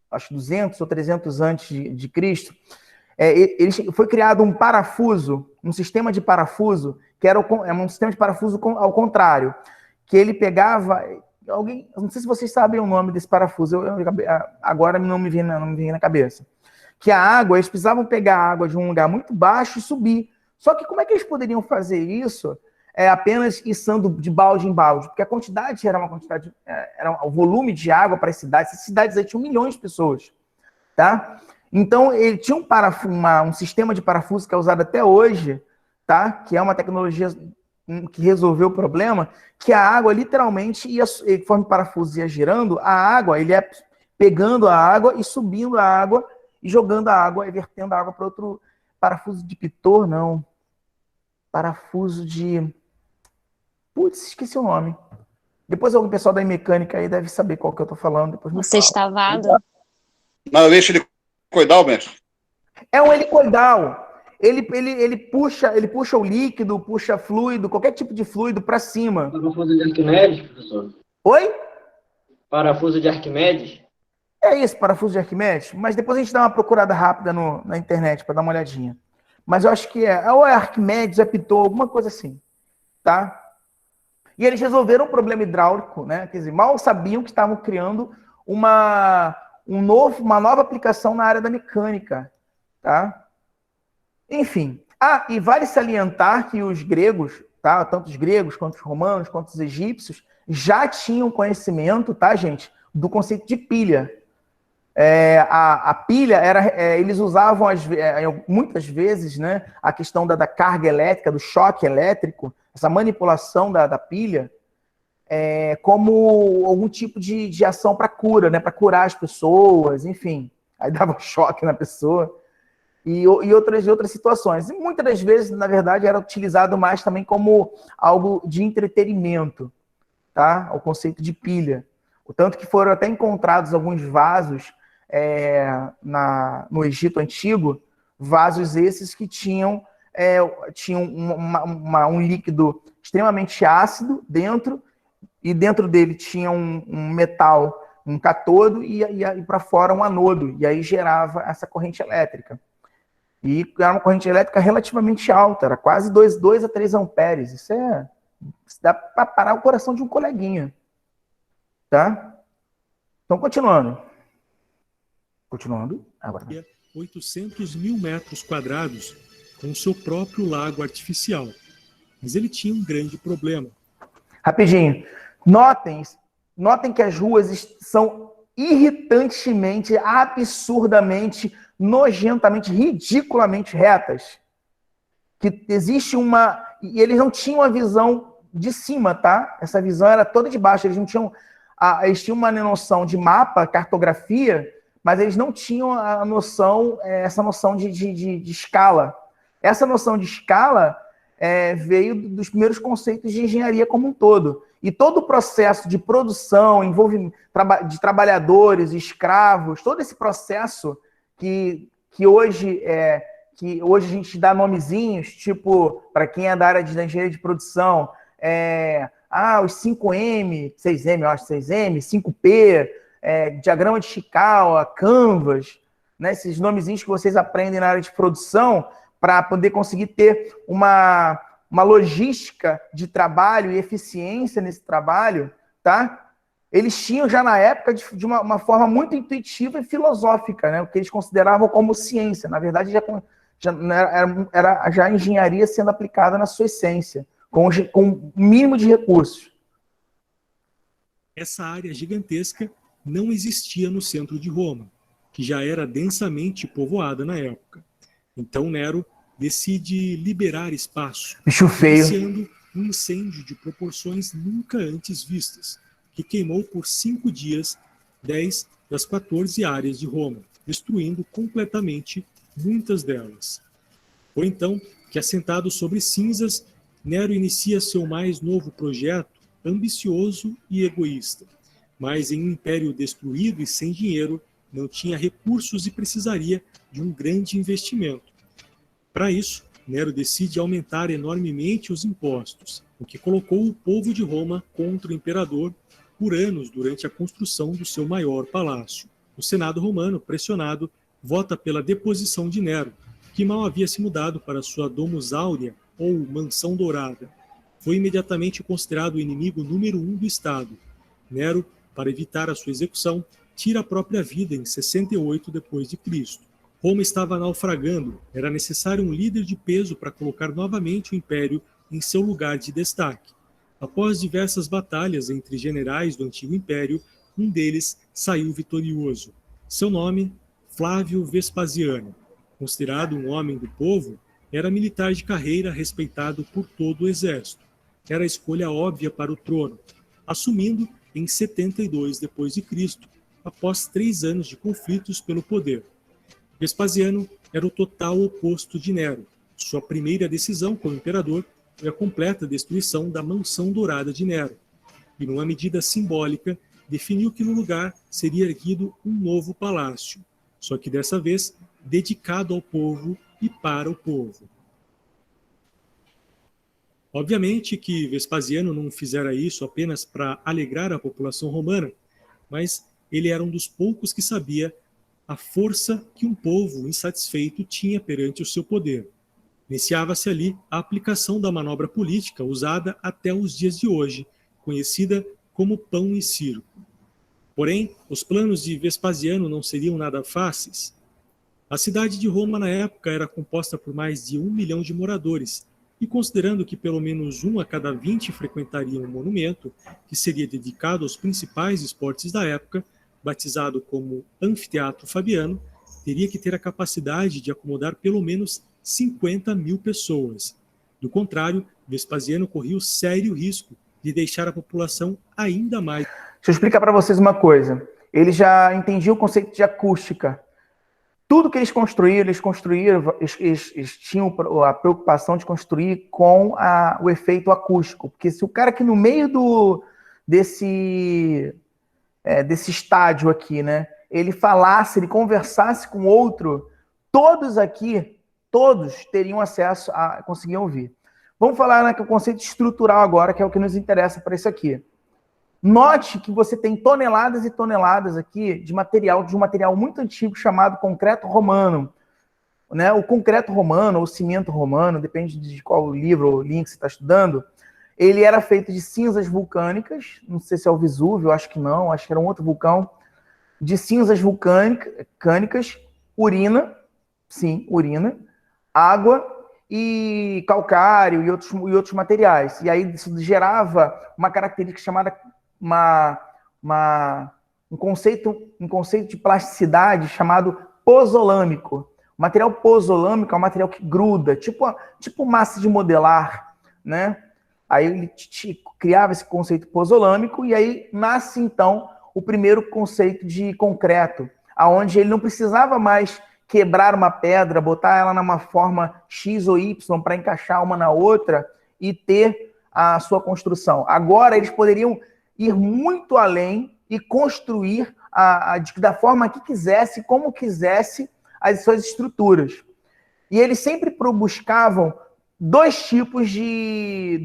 [SPEAKER 1] acho 200 ou 300 antes de Cristo, foi criado um parafuso, um sistema de parafuso, que era um sistema de parafuso ao contrário, que ele pegava... não sei se vocês sabem o nome desse parafuso, agora não me vem na cabeça. Que a água, eles precisavam pegar a água de um lugar muito baixo e subir. Só que como é que eles poderiam fazer isso apenas içando de balde em balde? Porque a quantidade era o volume de água para as cidades. Essas cidades aí tinham milhões de pessoas, tá? Então, ele tinha um sistema de parafuso que é usado até hoje, tá? Que é uma tecnologia que resolveu o problema, que a água literalmente conforme o parafuso ia girando, a água, ele ia pegando a água e subindo a água e jogando a água, e vertendo a água para outro parafuso de pitor, não. Parafuso de... Putz, esqueci o nome. Depois algum pessoal da mecânica aí deve saber qual que eu tô falando. Depois me
[SPEAKER 4] Você
[SPEAKER 1] fala.
[SPEAKER 4] estavado?
[SPEAKER 3] Não, eu deixo ele cuidar, mestre.
[SPEAKER 1] É um helicoidal. Ele puxa o líquido, puxa fluido, qualquer tipo de fluido para cima.
[SPEAKER 5] Parafuso de Arquimedes, professor?
[SPEAKER 1] Oi?
[SPEAKER 5] Parafuso de Arquimedes?
[SPEAKER 1] É isso, parafuso de Arquimedes. Mas depois a gente dá uma procurada rápida na internet para dar uma olhadinha. Mas eu acho que ou é Arquimedes, ou é Pitot, alguma coisa assim. Tá? E eles resolveram um problema hidráulico, né? Quer dizer, mal sabiam que estavam criando uma nova aplicação na área da mecânica. Tá? Enfim. E vale salientar que os gregos, tá? Tanto os gregos, quanto os romanos, quanto os egípcios, já tinham conhecimento, tá, gente, do conceito de pilha. A pilha, eles usavam muitas vezes, né, a questão da carga elétrica, do choque elétrico, essa manipulação da pilha, como algum tipo de ação para cura, né, para curar as pessoas, enfim. Aí dava choque na pessoa. E outras situações. E muitas das vezes, na verdade, era utilizado mais também como algo de entretenimento, tá? O conceito de pilha. O tanto que foram até encontrados alguns vasos no Egito Antigo, vasos esses que tinham um líquido extremamente ácido dentro, e dentro dele tinha um metal, um cátodo, e para fora um anodo, e aí gerava essa corrente elétrica. E era uma corrente elétrica relativamente alta, era quase 2 a 3 amperes. Isso dá para parar o coração de um coleguinha. Tá? Então, continuando. Agora.
[SPEAKER 9] 800 mil metros quadrados com seu próprio lago artificial. Mas ele tinha um grande problema.
[SPEAKER 1] Rapidinho. Notem que as ruas são irritantemente, absurdamente, nojentamente, ridiculamente retas. Que existe e eles não tinham a visão de cima, tá? Essa visão era toda de baixo. Eles não tinham... Eles tinham uma noção de mapa, cartografia, mas eles não tinham essa noção de escala. Essa noção de escala veio dos primeiros conceitos de engenharia como um todo. E todo o processo de produção, envolvimento de trabalhadores, escravos, todo esse processo que hoje a gente dá nomezinhos, tipo, para quem é da área da engenharia de produção, os 5M, 6M, eu acho 6M, 5P, diagrama de Chikawa, Canvas, né, esses nomezinhos que vocês aprendem na área de produção para poder conseguir ter uma logística de trabalho e eficiência nesse trabalho, tá? Eles tinham já na época de uma forma muito intuitiva e filosófica, né, o que eles consideravam como ciência. Na verdade, já a engenharia sendo aplicada na sua essência, com o mínimo de recursos.
[SPEAKER 9] Essa área gigantesca não existia no centro de Roma, que já era densamente povoada na época. Então Nero decide liberar espaço,
[SPEAKER 1] Bicho feio.
[SPEAKER 9] iniciando um incêndio de proporções nunca antes vistas, que queimou por 5 dias 10 das 14 áreas de Roma, destruindo completamente muitas delas. Foi então que, assentado sobre cinzas, Nero inicia seu mais novo projeto, ambicioso e egoísta. Mas em um império destruído e sem dinheiro, não tinha recursos e precisaria de um grande investimento. Para isso, Nero decide aumentar enormemente os impostos, o que colocou o povo de Roma contra o imperador por anos durante a construção do seu maior palácio. O Senado romano, pressionado, vota pela deposição de Nero, que mal havia se mudado para sua Domus Aurea, ou Mansão Dourada. Foi imediatamente considerado o inimigo número 1 do Estado. Nero, para evitar a sua execução, tira a própria vida em 68 d.C. Roma estava naufragando, era necessário um líder de peso para colocar novamente o império em seu lugar de destaque. Após diversas batalhas entre generais do antigo império, um deles saiu vitorioso. Seu nome, Flávio Vespasiano. Considerado um homem do povo, era militar de carreira respeitado por todo o exército. Era a escolha óbvia para o trono, assumindo em 72 d.C., após 3 anos de conflitos pelo poder. Vespasiano era o total oposto de Nero. Sua primeira decisão como imperador foi a completa destruição da mansão dourada de Nero, e, numa medida simbólica, definiu que no lugar seria erguido um novo palácio, só que dessa vez dedicado ao povo e para o povo. Obviamente que Vespasiano não fizera isso apenas para alegrar a população romana, mas ele era um dos poucos que sabia a força que um povo insatisfeito tinha perante o seu poder. Iniciava-se ali a aplicação da manobra política usada até os dias de hoje, conhecida como pão e circo. Porém, os planos de Vespasiano não seriam nada fáceis. A cidade de Roma, na época, era composta por mais de 1 milhão de moradores, e considerando que pelo menos 1 a cada 20 frequentariam um monumento, que seria dedicado aos principais esportes da época, batizado como Anfiteatro Fabiano, teria que ter a capacidade de acomodar pelo menos 50 mil pessoas. Do contrário, Vespasiano corria o sério risco de deixar a população ainda mais...
[SPEAKER 1] Deixa eu explicar para vocês uma coisa. Ele já entendia o conceito de acústica. Tudo que eles tinham a preocupação de construir com o efeito acústico. Porque se o cara aqui no meio desse estádio aqui, né, ele falasse, ele conversasse com outro, todos teriam acesso a conseguir ouvir. Vamos falar, né, que é o conceito estrutural agora, que é o que nos interessa para isso aqui. Note que você tem toneladas e toneladas aqui de um material muito antigo chamado concreto romano. Né? O concreto romano, ou cimento romano, depende de qual livro ou link você está estudando, ele era feito de cinzas vulcânicas, não sei se é o Vesúvio, acho que não, acho que era um outro vulcão, de cinzas vulcânicas, urina, água e calcário e outros materiais. E aí isso gerava uma característica chamada um conceito de plasticidade chamado pozolâmico. O material pozolâmico é um material que gruda, tipo massa de modelar, né? Aí ele criava esse conceito pozolâmico e aí nasce, então, o primeiro conceito de concreto, aonde ele não precisava mais quebrar uma pedra, botar ela numa forma X ou Y para encaixar uma na outra e ter a sua construção. Agora eles poderiam ir muito além e construir da forma que quisesse, como quisesse, as suas estruturas. E eles sempre buscavam dois tipos de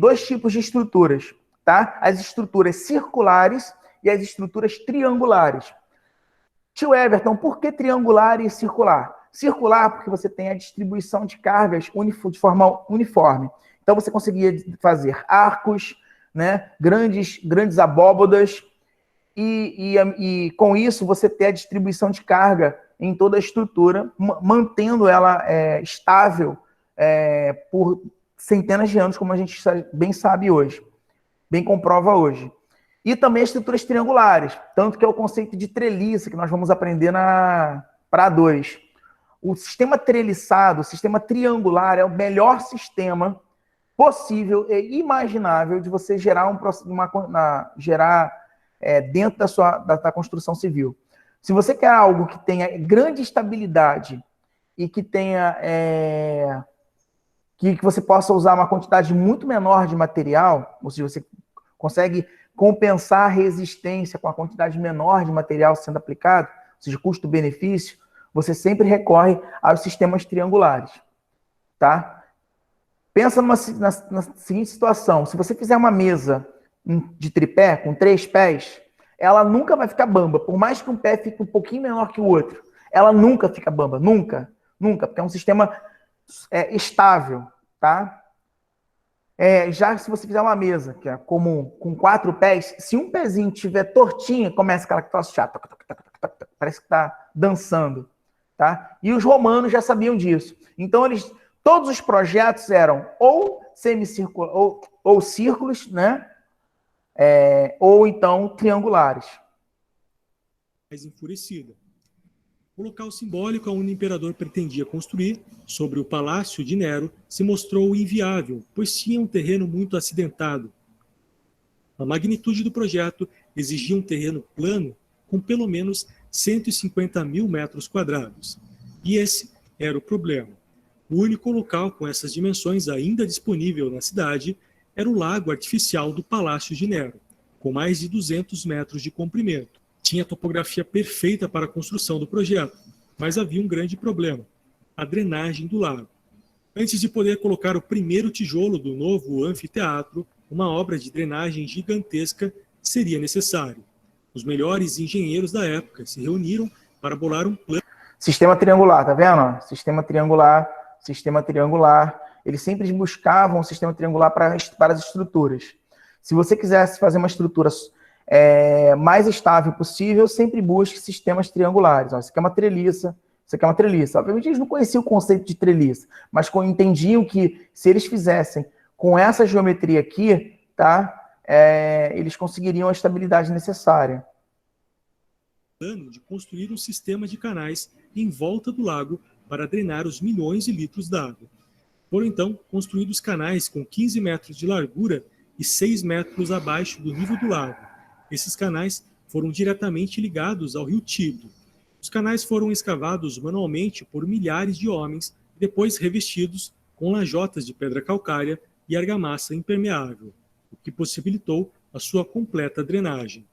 [SPEAKER 1] estruturas, tá? As estruturas circulares e as estruturas triangulares. Tio Everton, por que triangular e circular? Circular porque você tem a distribuição de cargas de forma uniforme. Então você conseguia fazer arcos, né, grandes abóbodas, e com isso você ter a distribuição de carga em toda a estrutura, mantendo ela estável por centenas de anos, como a gente bem sabe hoje, bem comprova hoje. E também estruturas triangulares, tanto que é o conceito de treliça, que nós vamos aprender para A2. O sistema treliçado, o sistema triangular, é o melhor sistema possível e imaginável de você gerar dentro da construção civil. Se você quer algo que tenha grande estabilidade e que tenha que você possa usar uma quantidade muito menor de material, ou seja, você consegue compensar a resistência com a quantidade menor de material sendo aplicado, ou seja, custo-benefício, você sempre recorre aos sistemas triangulares, tá? Pensa na seguinte situação: se você fizer uma mesa de tripé com 3 pés, ela nunca vai ficar bamba, por mais que um pé fique um pouquinho menor que o outro, ela nunca fica bamba, nunca, porque é um sistema estável, tá? Já se você fizer uma mesa que é comum, com 4 pés, se um pezinho estiver tortinho, começa aquela troço chato, parece que está dançando, tá? E os romanos já sabiam disso. Então todos os projetos eram ou semicirculares, ou círculos, né? Ou então triangulares.
[SPEAKER 9] Mais enfurecida. O local simbólico onde o imperador pretendia construir, sobre o palácio de Nero, se mostrou inviável, pois tinha um terreno muito acidentado. A magnitude do projeto exigia um terreno plano com pelo menos 150 mil metros quadrados. E esse era o problema. O único local com essas dimensões ainda disponível na cidade era o lago artificial do Palácio de Nero, com mais de 200 metros de comprimento. Tinha a topografia perfeita para a construção do projeto, mas havia um grande problema: a drenagem do lago. Antes de poder colocar o primeiro tijolo do novo anfiteatro, uma obra de drenagem gigantesca seria necessário. Os melhores engenheiros da época se reuniram para bolar um plano.
[SPEAKER 1] Sistema triangular, tá vendo? Sistema triangular, sistema triangular. Eles sempre buscavam um sistema triangular para as estruturas. Se você quisesse fazer uma estrutura mais estável possível, sempre busque sistemas triangulares. Ó, isso aqui é uma treliça, isso aqui é uma treliça. Obviamente eles não conheciam o conceito de treliça, mas entendiam que se eles fizessem com essa geometria aqui, tá? Eles conseguiriam a estabilidade necessária.
[SPEAKER 9] Plano de construir um sistema de canais em volta do lago para drenar os milhões de litros d'água. Foram então construídos canais com 15 metros de largura e 6 metros abaixo do nível do lago. Esses canais foram diretamente ligados ao rio Tibre. Os canais foram escavados manualmente por milhares de homens, depois revestidos com lajotas de pedra calcária e argamassa impermeável, o que possibilitou a sua completa drenagem.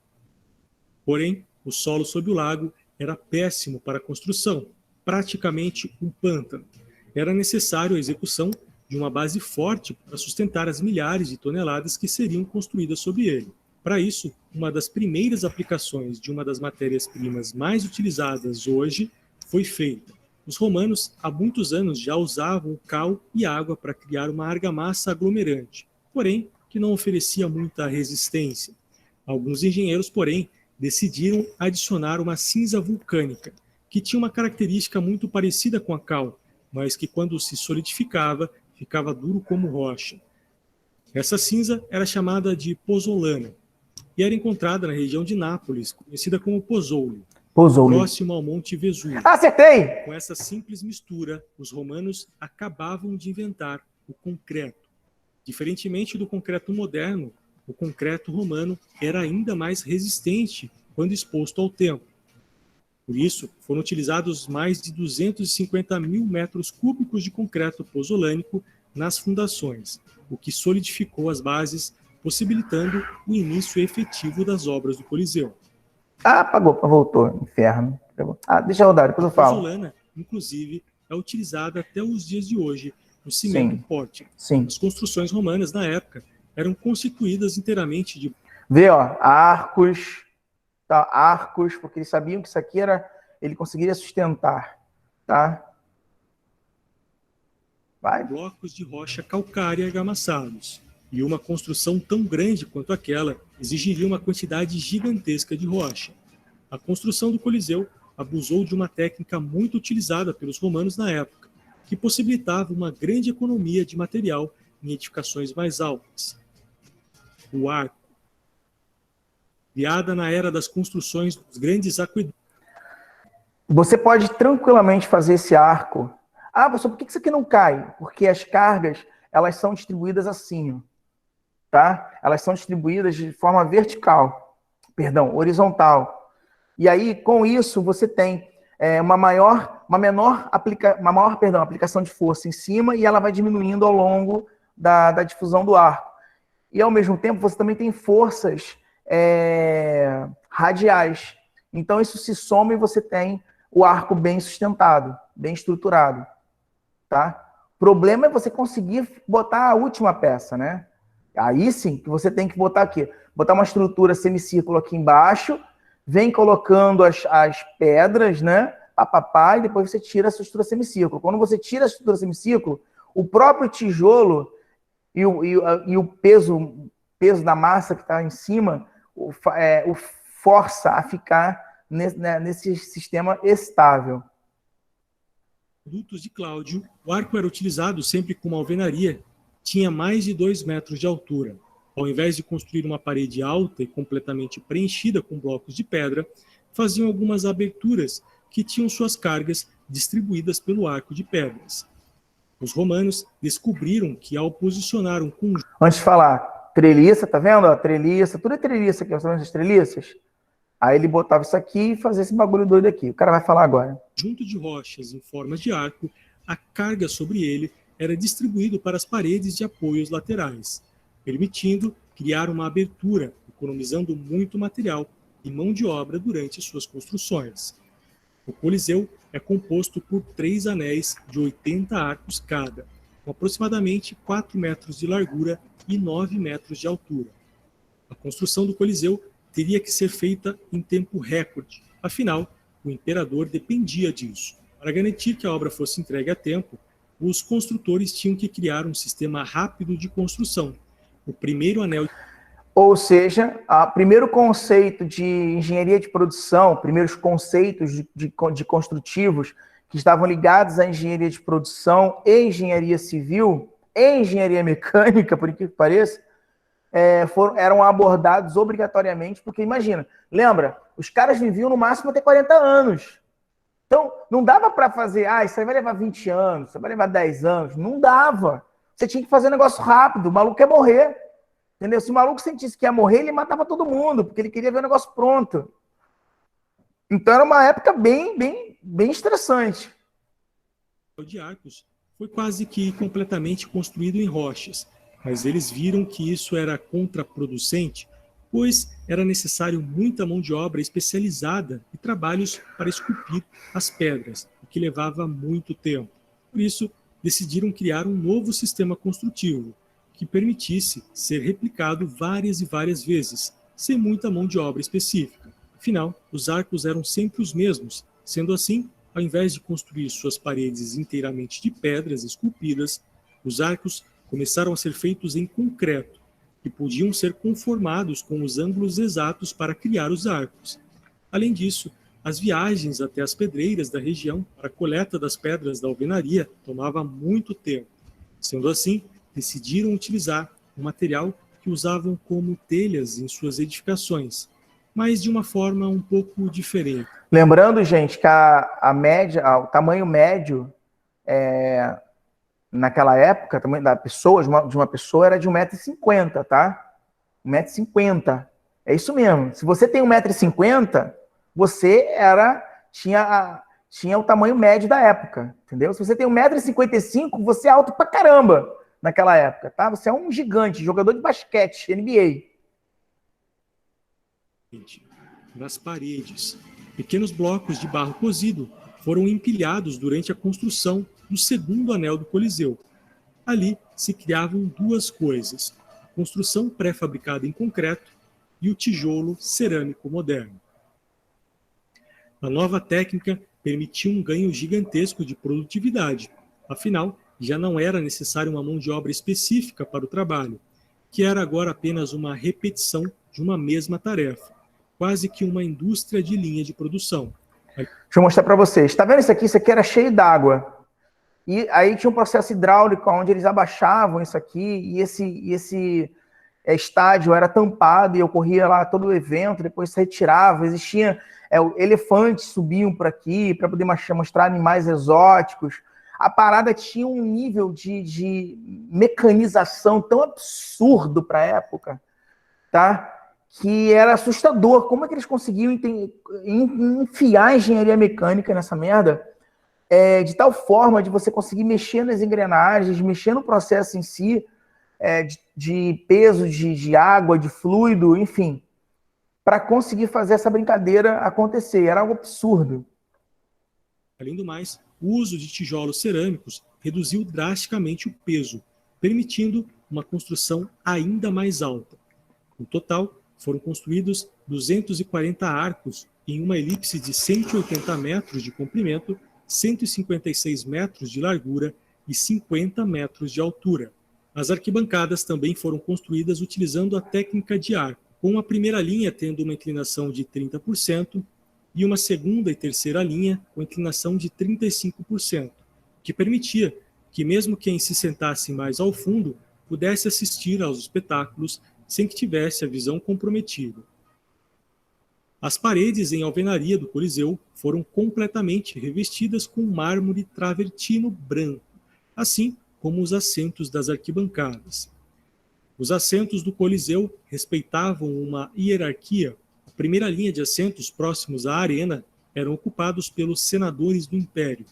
[SPEAKER 9] Porém, o solo sob o lago era péssimo para a construção, praticamente um pântano. Era necessário a execução de uma base forte para sustentar as milhares de toneladas que seriam construídas sobre ele. Para isso, uma das primeiras aplicações de uma das matérias-primas mais utilizadas hoje foi feita. Os romanos, há muitos anos, já usavam cal e água para criar uma argamassa aglomerante, porém, que não oferecia muita resistência. Alguns engenheiros, porém, decidiram adicionar uma cinza vulcânica, que tinha uma característica muito parecida com a cal, mas que quando se solidificava, ficava duro como rocha. Essa cinza era chamada de pozzolana e era encontrada na região de Nápoles, conhecida como Pozzoli, próximo ao Monte Vesúvio.
[SPEAKER 1] Acertei!
[SPEAKER 9] Com essa simples mistura, os romanos acabavam de inventar o concreto. Diferentemente do concreto moderno, o concreto romano era ainda mais resistente quando exposto ao tempo. Por isso, foram utilizados mais de 250 mil metros cúbicos de concreto pozzolânico nas fundações, o que solidificou as bases, possibilitando o início efetivo das obras do Coliseu.
[SPEAKER 1] Ah, apagou, voltou, inferno. Ah, deixa eu rodar, depois eu
[SPEAKER 9] A
[SPEAKER 1] falo.
[SPEAKER 9] pozzolana, inclusive, é utilizada até os dias de hoje no cimento pórtico.
[SPEAKER 1] Sim.
[SPEAKER 9] As construções romanas, na época, eram constituídas inteiramente de...
[SPEAKER 1] Vê, ó, arcos, tá? Arcos, porque eles sabiam que isso aqui ele conseguiria sustentar, tá? Vai.
[SPEAKER 9] blocos de rocha calcária argamassados. E uma construção tão grande quanto aquela exigiria uma quantidade gigantesca de rocha. A construção do Coliseu abusou de uma técnica muito utilizada pelos romanos na época, que possibilitava uma grande economia de material em edificações mais altas. O arco. Criada na era das construções dos grandes aquedutos.
[SPEAKER 1] Você pode tranquilamente fazer esse arco. Ah, professor, por que isso aqui não cai? Porque as cargas, elas são distribuídas assim, ó, tá? Elas são distribuídas de forma horizontal. E aí, com isso, você tem uma maior aplicação de força em cima e ela vai diminuindo ao longo da difusão do arco. E, ao mesmo tempo, você também tem forças radiais. Então, isso se soma e você tem o arco bem sustentado, bem estruturado. Tá? O problema é você conseguir botar a última peça, né? Aí sim, que você tem que botar aqui. Botar uma estrutura semicírculo aqui embaixo, vem colocando as pedras, né? E depois você tira essa estrutura semicírculo. Quando você tira a estrutura semicírculo, o próprio tijolo e o peso da massa que está em cima o força a ficar nesse sistema estável.
[SPEAKER 9] Produtos de Cláudio, o arco era utilizado sempre com uma alvenaria, tinha mais de 2 metros de altura. Ao invés de construir uma parede alta e completamente preenchida com blocos de pedra, faziam algumas aberturas que tinham suas cargas distribuídas pelo arco de pedras. Os romanos descobriram que ao posicionar um conjunto...
[SPEAKER 1] Antes de falar, treliça, tá vendo? Treliça, tudo é treliça aqui, estão vendo essas treliças? Aí ele botava isso aqui e fazia esse bagulho doido aqui. O cara vai falar agora.
[SPEAKER 9] Junto de rochas em forma de arco, a carga sobre ele era distribuído para as paredes de apoios laterais, permitindo criar uma abertura, economizando muito material e mão de obra durante suas construções. O Coliseu é composto por 3 anéis de 80 arcos cada, com aproximadamente 4 metros de largura e 9 metros de altura. A construção do Coliseu teria que ser feita em tempo recorde, afinal, o imperador dependia disso. Para garantir que a obra fosse entregue a tempo, os construtores tinham que criar um sistema rápido de construção. O primeiro anel...
[SPEAKER 1] Ou seja, o primeiro conceito de engenharia de produção, primeiros conceitos de construtivos que estavam ligados à engenharia de produção e engenharia civil e engenharia mecânica, por incrível que pareça, eram abordados obrigatoriamente, porque imagina, lembra, os caras viviam no máximo até 40 anos. Então, não dava para fazer, isso aí vai levar 20 anos, isso aí vai levar 10 anos. Não dava. Você tinha que fazer um negócio rápido, o maluco ia morrer. Entendeu? Se o maluco sentisse que ia morrer, ele matava todo mundo, porque ele queria ver o negócio pronto. Então, era uma época bem estressante.
[SPEAKER 9] O de arcos foi quase que completamente construído em rochas, mas eles viram que isso era contraproducente, pois era necessário muita mão de obra especializada e trabalhos para esculpir as pedras, o que levava muito tempo. Por isso, decidiram criar um novo sistema construtivo, que permitisse ser replicado várias e várias vezes, sem muita mão de obra específica. Afinal, os arcos eram sempre os mesmos, sendo assim, ao invés de construir suas paredes inteiramente de pedras esculpidas, os arcos começaram a ser feitos em concreto, que podiam ser conformados com os ângulos exatos para criar os arcos. Além disso, as viagens até as pedreiras da região para a coleta das pedras da alvenaria tomava muito tempo. Sendo assim, decidiram utilizar um material que usavam como telhas em suas edificações, mas de uma forma um pouco diferente.
[SPEAKER 1] Lembrando, gente, que o tamanho médio naquela época, o tamanho de uma pessoa era de 1,50 m, tá? 1,50 m. É isso mesmo. Se você tem 1,50 m, você tinha o tamanho médio da época, entendeu? Se você tem 1,55 m, você é alto pra caramba naquela época, tá? Você é um gigante, jogador de basquete, NBA.
[SPEAKER 9] Nas paredes, pequenos blocos de barro cozido foram empilhados durante a construção do segundo anel do Coliseu. Ali se criavam duas coisas: a construção pré-fabricada em concreto e o tijolo cerâmico moderno. A nova técnica permitia um ganho gigantesco de produtividade. Afinal, já não era necessária uma mão de obra específica para o trabalho, que era agora apenas uma repetição de uma mesma tarefa, quase que uma indústria de linha de produção.
[SPEAKER 1] Deixa eu mostrar para vocês. Está vendo isso aqui? Isso aqui era cheio d'água. E aí tinha um processo hidráulico onde eles abaixavam isso aqui e esse estádio era tampado e ocorria lá todo o evento, depois se retirava. Existia elefantes subiam por aqui para poder mostrar animais exóticos. A parada tinha um nível de mecanização tão absurdo para a época, tá? Que era assustador. Como é que eles conseguiam enfiar a engenharia mecânica nessa merda de tal forma de você conseguir mexer nas engrenagens, mexer no processo em si, de peso, de água, de fluido, enfim, para conseguir fazer essa brincadeira acontecer. Era algo absurdo.
[SPEAKER 9] Além do mais, o uso de tijolos cerâmicos reduziu drasticamente o peso, permitindo uma construção ainda mais alta. No total, foram construídos 240 arcos em uma elipse de 180 metros de comprimento, 156 metros de largura e 50 metros de altura. As arquibancadas também foram construídas utilizando a técnica de arco, com a primeira linha tendo uma inclinação de 30% e uma segunda e terceira linha com inclinação de 35%, que permitia que mesmo quem se sentasse mais ao fundo pudesse assistir aos espetáculos sem que tivesse a visão comprometida. As paredes em alvenaria do Coliseu foram completamente revestidas com mármore travertino branco, assim como os assentos das arquibancadas. Os assentos do Coliseu respeitavam uma hierarquia. A primeira linha de assentos próximos à arena eram ocupados pelos senadores do Império.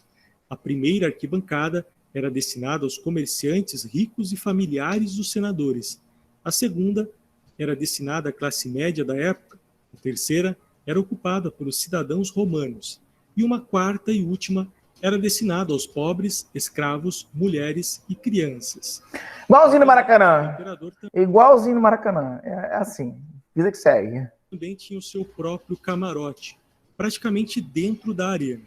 [SPEAKER 9] A primeira arquibancada era destinada aos comerciantes ricos e familiares dos senadores. A segunda era destinada à classe média da época. A terceira era ocupada pelos cidadãos romanos. E uma quarta e última era destinada aos pobres, escravos, mulheres e crianças.
[SPEAKER 1] Igualzinho no
[SPEAKER 9] O
[SPEAKER 1] Maracanã.
[SPEAKER 9] imperador
[SPEAKER 1] Igualzinho no Maracanã. É assim. Vida que segue.
[SPEAKER 9] também tinha o seu próprio camarote, praticamente dentro da arena.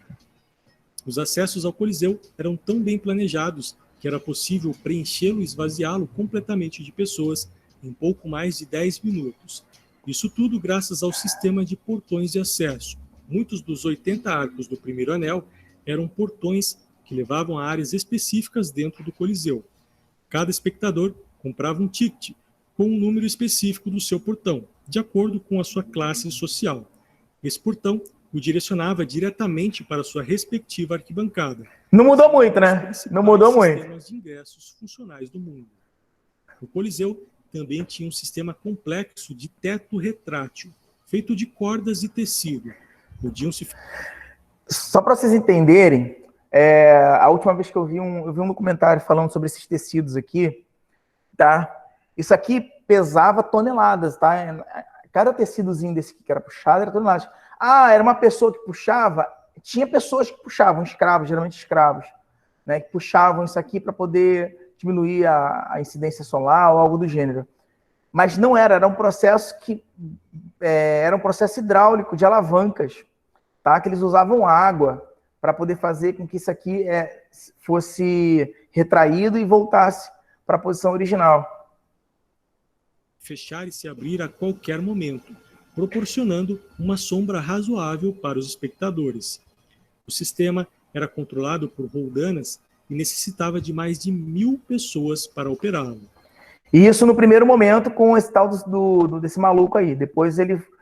[SPEAKER 9] Os acessos ao Coliseu eram tão bem planejados que era possível preenchê-lo e esvaziá-lo completamente de pessoas em pouco mais de 10 minutos. Isso tudo graças ao sistema de portões de acesso. Muitos dos 80 arcos do primeiro anel eram portões que levavam a áreas específicas dentro do Coliseu. Cada espectador comprava um ticket com um número específico do seu portão, de acordo com a sua classe social. Esse portão o direcionava diretamente para a sua respectiva arquibancada.
[SPEAKER 1] Não mudou muito, né? Não mudou muito.
[SPEAKER 9] Sistemas de ingressos funcionais do mundo. O Coliseu também tinha um sistema complexo de teto retrátil, feito de cordas e tecido. Podiam-se...
[SPEAKER 1] Só para vocês entenderem, a última vez que eu vi um documentário falando sobre esses tecidos aqui, tá? Isso aqui pesava toneladas, tá? Cada tecidozinho desse aqui que era puxado era toneladas. Ah, era uma pessoa que puxava. Tinha pessoas que puxavam, escravos, geralmente escravos, né? Que puxavam isso aqui para poder diminuir a incidência solar ou algo do gênero. Mas não era um processo que era um processo hidráulico de alavancas, tá? Que eles usavam água para poder fazer com que isso aqui fosse retraído e voltasse para a posição original.
[SPEAKER 9] Fechar e se abrir a qualquer momento, proporcionando uma sombra razoável para os espectadores. O sistema era controlado por roldanas e necessitava de mais de 1.000 pessoas para operá-lo.
[SPEAKER 1] E isso no primeiro momento com esse tal desse maluco aí. Depois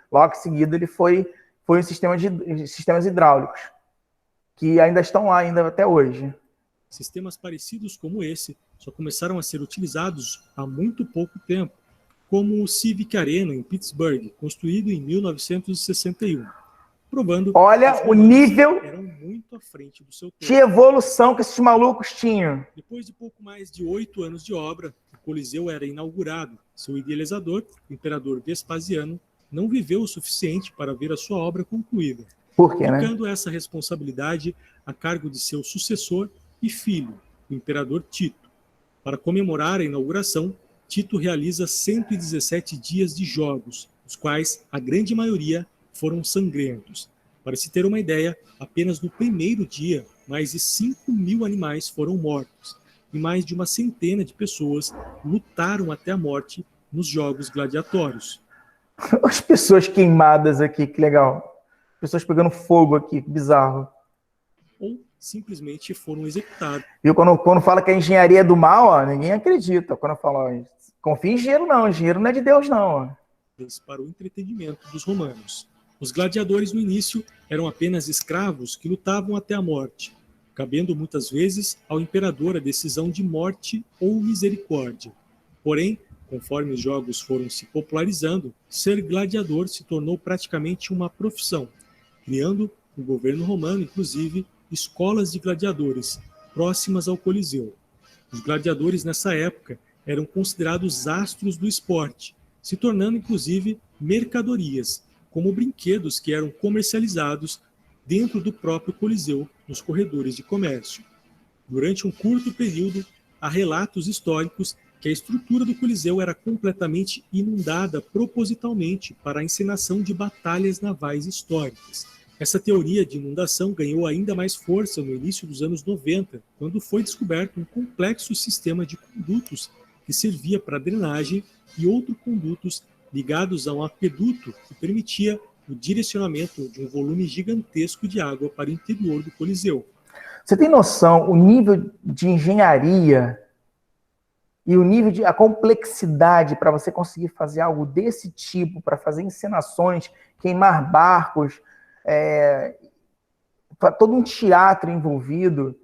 [SPEAKER 1] logo em seguida, ele foi um sistema de sistemas hidráulicos, que ainda estão lá ainda até hoje.
[SPEAKER 9] Sistemas parecidos como esse só começaram a ser utilizados há muito pouco tempo, como o Civic Arena em Pittsburgh, construído em 1961, provando
[SPEAKER 1] Olha
[SPEAKER 9] que os
[SPEAKER 1] o nível
[SPEAKER 9] eram muito à frente do seu tempo.
[SPEAKER 1] de evolução que esses malucos tinham.
[SPEAKER 9] Depois de pouco mais de 8 anos de obra, o Coliseu era inaugurado. Seu idealizador, o imperador Vespasiano, não viveu o suficiente para ver a sua obra concluída,
[SPEAKER 1] Por quê, né?
[SPEAKER 9] colocando essa responsabilidade a cargo de seu sucessor e filho, o imperador Tito. Para comemorar a inauguração, Tito realiza 117 dias de jogos, os quais a grande maioria foram sangrentos. Para se ter uma ideia, apenas no primeiro dia, mais de 5.000 animais foram mortos e mais de 100 de pessoas lutaram até a morte nos jogos gladiatórios.
[SPEAKER 1] As pessoas queimadas aqui, que legal. Pessoas pegando fogo aqui, que bizarro.
[SPEAKER 9] Ou simplesmente foram executados.
[SPEAKER 1] E quando fala que a engenharia é do mal, ó, ninguém acredita. Quando eu falo, ó, confia em engenheiro não, engenheiro não é de Deus não. Ó.
[SPEAKER 9] Para o entretenimento dos romanos. Os gladiadores no início eram apenas escravos que lutavam até a morte, cabendo muitas vezes ao imperador a decisão de morte ou misericórdia. Porém, conforme os jogos foram se popularizando, ser gladiador se tornou praticamente uma profissão, criando o governo romano, inclusive, escolas de gladiadores próximas ao Coliseu. Os gladiadores nessa época eram considerados astros do esporte, se tornando inclusive mercadorias, como brinquedos que eram comercializados dentro do próprio Coliseu, nos corredores de comércio. Durante um curto período, há relatos históricos que a estrutura do Coliseu era completamente inundada propositalmente para a encenação de batalhas navais históricas. Essa teoria de inundação ganhou ainda mais força no início dos anos 90, quando foi descoberto um complexo sistema de condutos que servia para drenagem e outros condutos ligados a um aqueduto que permitia o direcionamento de um volume gigantesco de água para o interior do Coliseu.
[SPEAKER 1] Você tem noção o nível de engenharia e o nível a complexidade para você conseguir fazer algo desse tipo, para fazer encenações, queimar barcos, todo um teatro envolvido?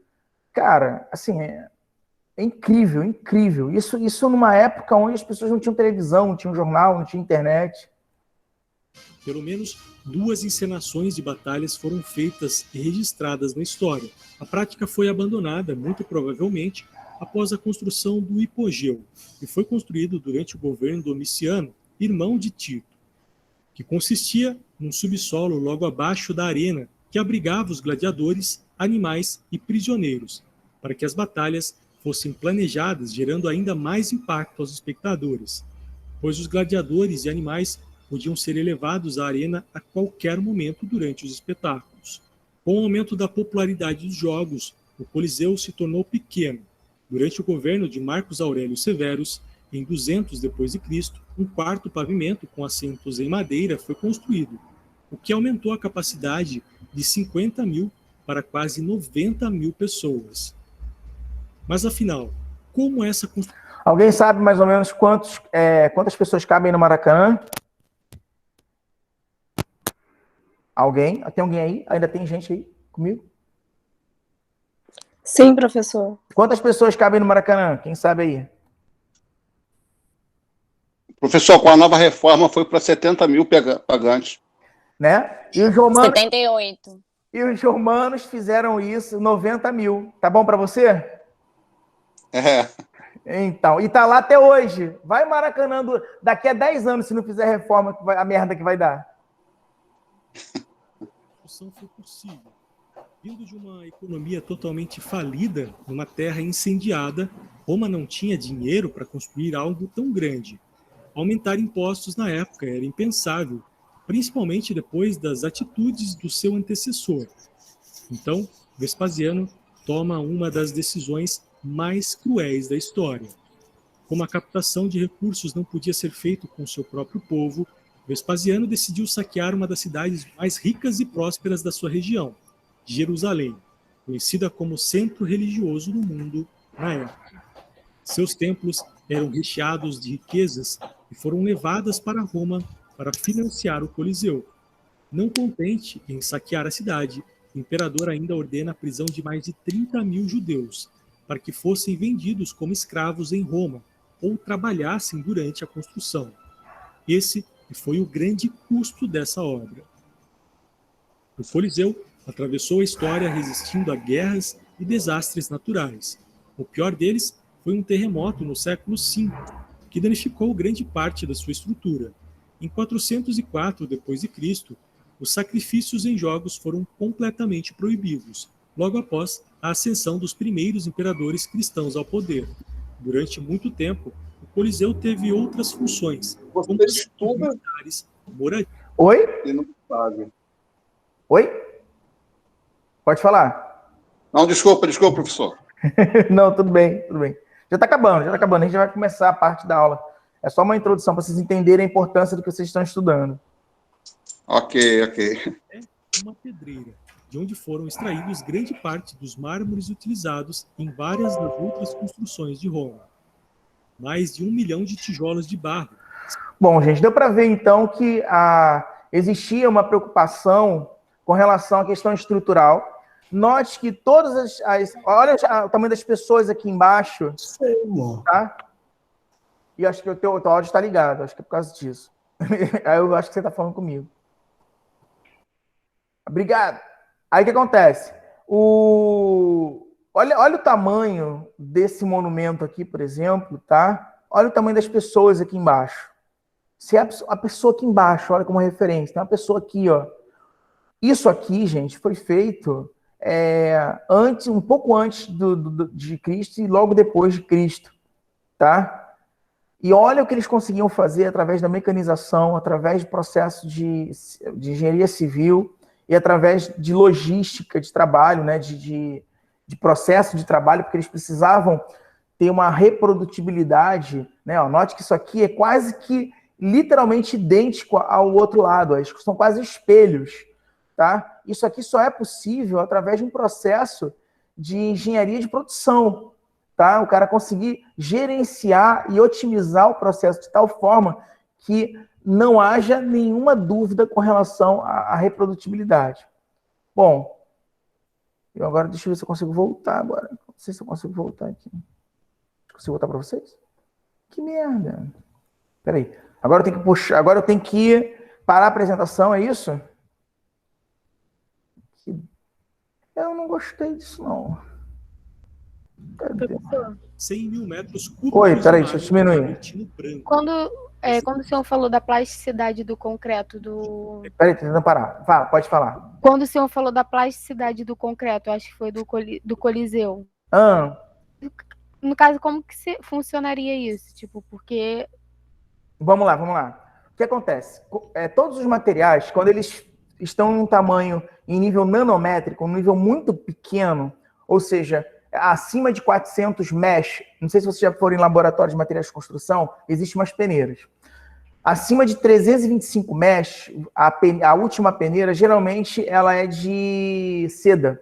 [SPEAKER 1] Cara, assim, é incrível, incrível. Isso numa época onde as pessoas não tinham televisão, não tinham jornal, não tinham internet.
[SPEAKER 9] Pelo menos 2 encenações de batalhas foram feitas e registradas na história. A prática foi abandonada, muito provavelmente, após a construção do hipogeu, que foi construído durante o governo Domiciano, irmão de Tito, que consistia num subsolo logo abaixo da arena, que abrigava os gladiadores, animais e prisioneiros, para que as batalhas fossem planejadas, gerando ainda mais impacto aos espectadores, pois os gladiadores e animais podiam ser elevados à arena a qualquer momento durante os espetáculos. Com o aumento da popularidade dos jogos, o Coliseu se tornou pequeno. Durante o governo de Marcos Aurélio Severus, em 200 d.C., um quarto pavimento com assentos em madeira foi construído, o que aumentou a capacidade de 50 mil para quase 90 mil pessoas. Mas afinal, como essa construção...
[SPEAKER 1] Alguém sabe mais ou menos quantas pessoas cabem no Maracanã? Alguém? Tem alguém aí? Ainda tem gente aí comigo?
[SPEAKER 10] Sim, professor.
[SPEAKER 1] Quantas pessoas cabem no Maracanã? Quem sabe aí?
[SPEAKER 3] Professor, com a nova reforma foi para 70 mil pagantes.
[SPEAKER 1] Né? E os romanos...
[SPEAKER 4] 78.
[SPEAKER 1] E os romanos fizeram isso, 90 mil. Tá bom para você?
[SPEAKER 3] É.
[SPEAKER 1] Então, e tá lá até hoje. Vai Maracanã daqui a 10 anos, se não fizer reforma, a merda que vai dar.
[SPEAKER 9] Foi possível. Vindo de uma economia totalmente falida, numa terra incendiada, Roma não tinha dinheiro para construir algo tão grande. Aumentar impostos na época era impensável, principalmente depois das atitudes do seu antecessor. Então, Vespasiano toma uma das decisões mais cruéis da história. Como a captação de recursos não podia ser feita com seu próprio povo, Vespasiano decidiu saquear uma das cidades mais ricas e prósperas da sua região, Jerusalém, conhecida como centro religioso do mundo na época. Seus templos eram recheados de riquezas e foram levadas para Roma para financiar o Coliseu. Não contente em saquear a cidade, o imperador ainda ordena a prisão de mais de 30 mil judeus, para que fossem vendidos como escravos em Roma ou trabalhassem durante a construção. Esse foi o grande custo dessa obra. O Coliseu atravessou a história resistindo a guerras e desastres naturais. O pior deles foi um terremoto no século V, que danificou grande parte da sua estrutura. Em 404 d.C., os sacrifícios em jogos foram completamente proibidos, logo após a ascensão dos primeiros imperadores cristãos ao poder. Durante muito tempo, o Coliseu teve outras funções, como militares, moradias.
[SPEAKER 1] Oi?
[SPEAKER 3] E não sabe.
[SPEAKER 1] Oi? Pode falar.
[SPEAKER 3] Não, desculpa, professor.
[SPEAKER 1] Não, tudo bem, tudo bem. Já está acabando. A gente já vai começar a parte da aula. É só uma introdução para vocês entenderem a importância do que vocês estão estudando.
[SPEAKER 3] Ok.
[SPEAKER 9] É uma pedreira, de onde foram extraídos grande parte dos mármores utilizados em várias das outras construções de Roma. Mais de 1 milhão de tijolos de barro.
[SPEAKER 1] Bom, gente, deu para ver então que existia uma preocupação com relação à questão estrutural. Note que todas olha o tamanho das pessoas aqui embaixo. Tá? E acho que o teu áudio está ligado, acho que é por causa disso. Aí eu acho que você está falando comigo. Obrigado. Aí o que acontece? Olha o tamanho desse monumento aqui, por exemplo, tá? Olha o tamanho das pessoas aqui embaixo. Se a pessoa aqui embaixo, olha como referência, tem uma pessoa aqui, ó. Isso aqui, gente, foi feito um pouco antes de Cristo e logo depois de Cristo, tá? E olha o que eles conseguiam fazer através da mecanização, através de processo de engenharia civil e através de logística de trabalho, né? De processo de trabalho, porque eles precisavam ter uma reprodutibilidade, né? Ó, note que isso aqui é quase que literalmente idêntico ao outro lado, ó, são quase espelhos, tá? Isso aqui só é possível através de um processo de engenharia de produção, tá? O cara conseguir gerenciar e otimizar o processo de tal forma que não haja nenhuma dúvida com relação à reprodutibilidade. Bom, agora deixa eu ver se eu consigo voltar agora. Não sei se eu consigo voltar aqui. Consigo voltar para vocês? Que merda. Peraí. Agora eu tenho que puxar. Agora eu tenho que parar a apresentação, é isso? Eu não gostei disso, não. Cadê?
[SPEAKER 9] 100 mil metros cúbicos.
[SPEAKER 1] Oi, peraí,
[SPEAKER 9] de
[SPEAKER 1] deixa eu diminuir.
[SPEAKER 9] Travertino branco.
[SPEAKER 6] Quando o senhor falou da plasticidade do concreto,
[SPEAKER 1] Peraí, tô tentando parar. Fala, pode falar.
[SPEAKER 6] quando o senhor falou da plasticidade do concreto, acho que foi do Coliseu.
[SPEAKER 1] Ah,
[SPEAKER 6] No caso, como que funcionaria isso? Tipo, porque
[SPEAKER 1] vamos lá. O que acontece? Todos os materiais, quando eles estão em um tamanho, em nível nanométrico, um nível muito pequeno, ou seja, acima de 400 mesh, não sei se vocês já foram em laboratório de materiais de construção, existem umas peneiras. Acima de 325 mesh, a última peneira, geralmente, ela é de seda,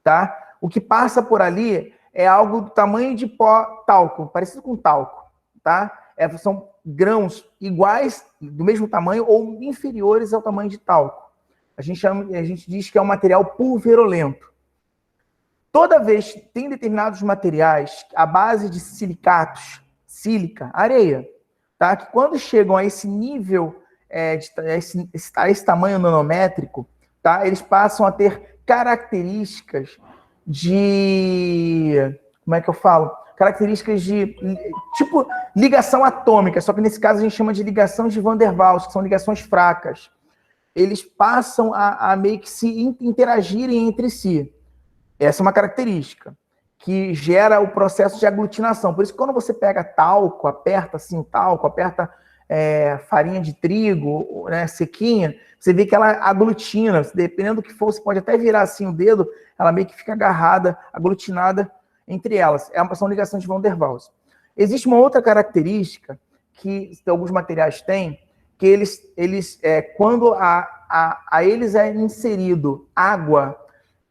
[SPEAKER 1] tá? O que passa por ali é algo do tamanho de pó talco, parecido com talco, tá? São grãos iguais, do mesmo tamanho ou inferiores ao tamanho de talco. A gente diz que é um material pulverulento. Toda vez que tem determinados materiais à base de silicatos, sílica, areia, tá? Que quando chegam a esse nível, a esse tamanho nanométrico, tá? Eles passam a ter características de... Como é que eu falo? Características de, tipo, ligação atômica, só que nesse caso a gente chama de ligação de Van der Waals, que são ligações fracas. Eles passam a meio que se interagirem entre si. Essa é uma característica que gera o processo de aglutinação. Por isso que quando você pega talco, aperta farinha de trigo, né, sequinha, você vê que ela aglutina. Dependendo do que for, você pode até virar assim o dedo, ela meio que fica agarrada, aglutinada entre elas. São ligações de Van der Waals. Existe uma outra característica que alguns materiais têm, que quando a eles é inserido água,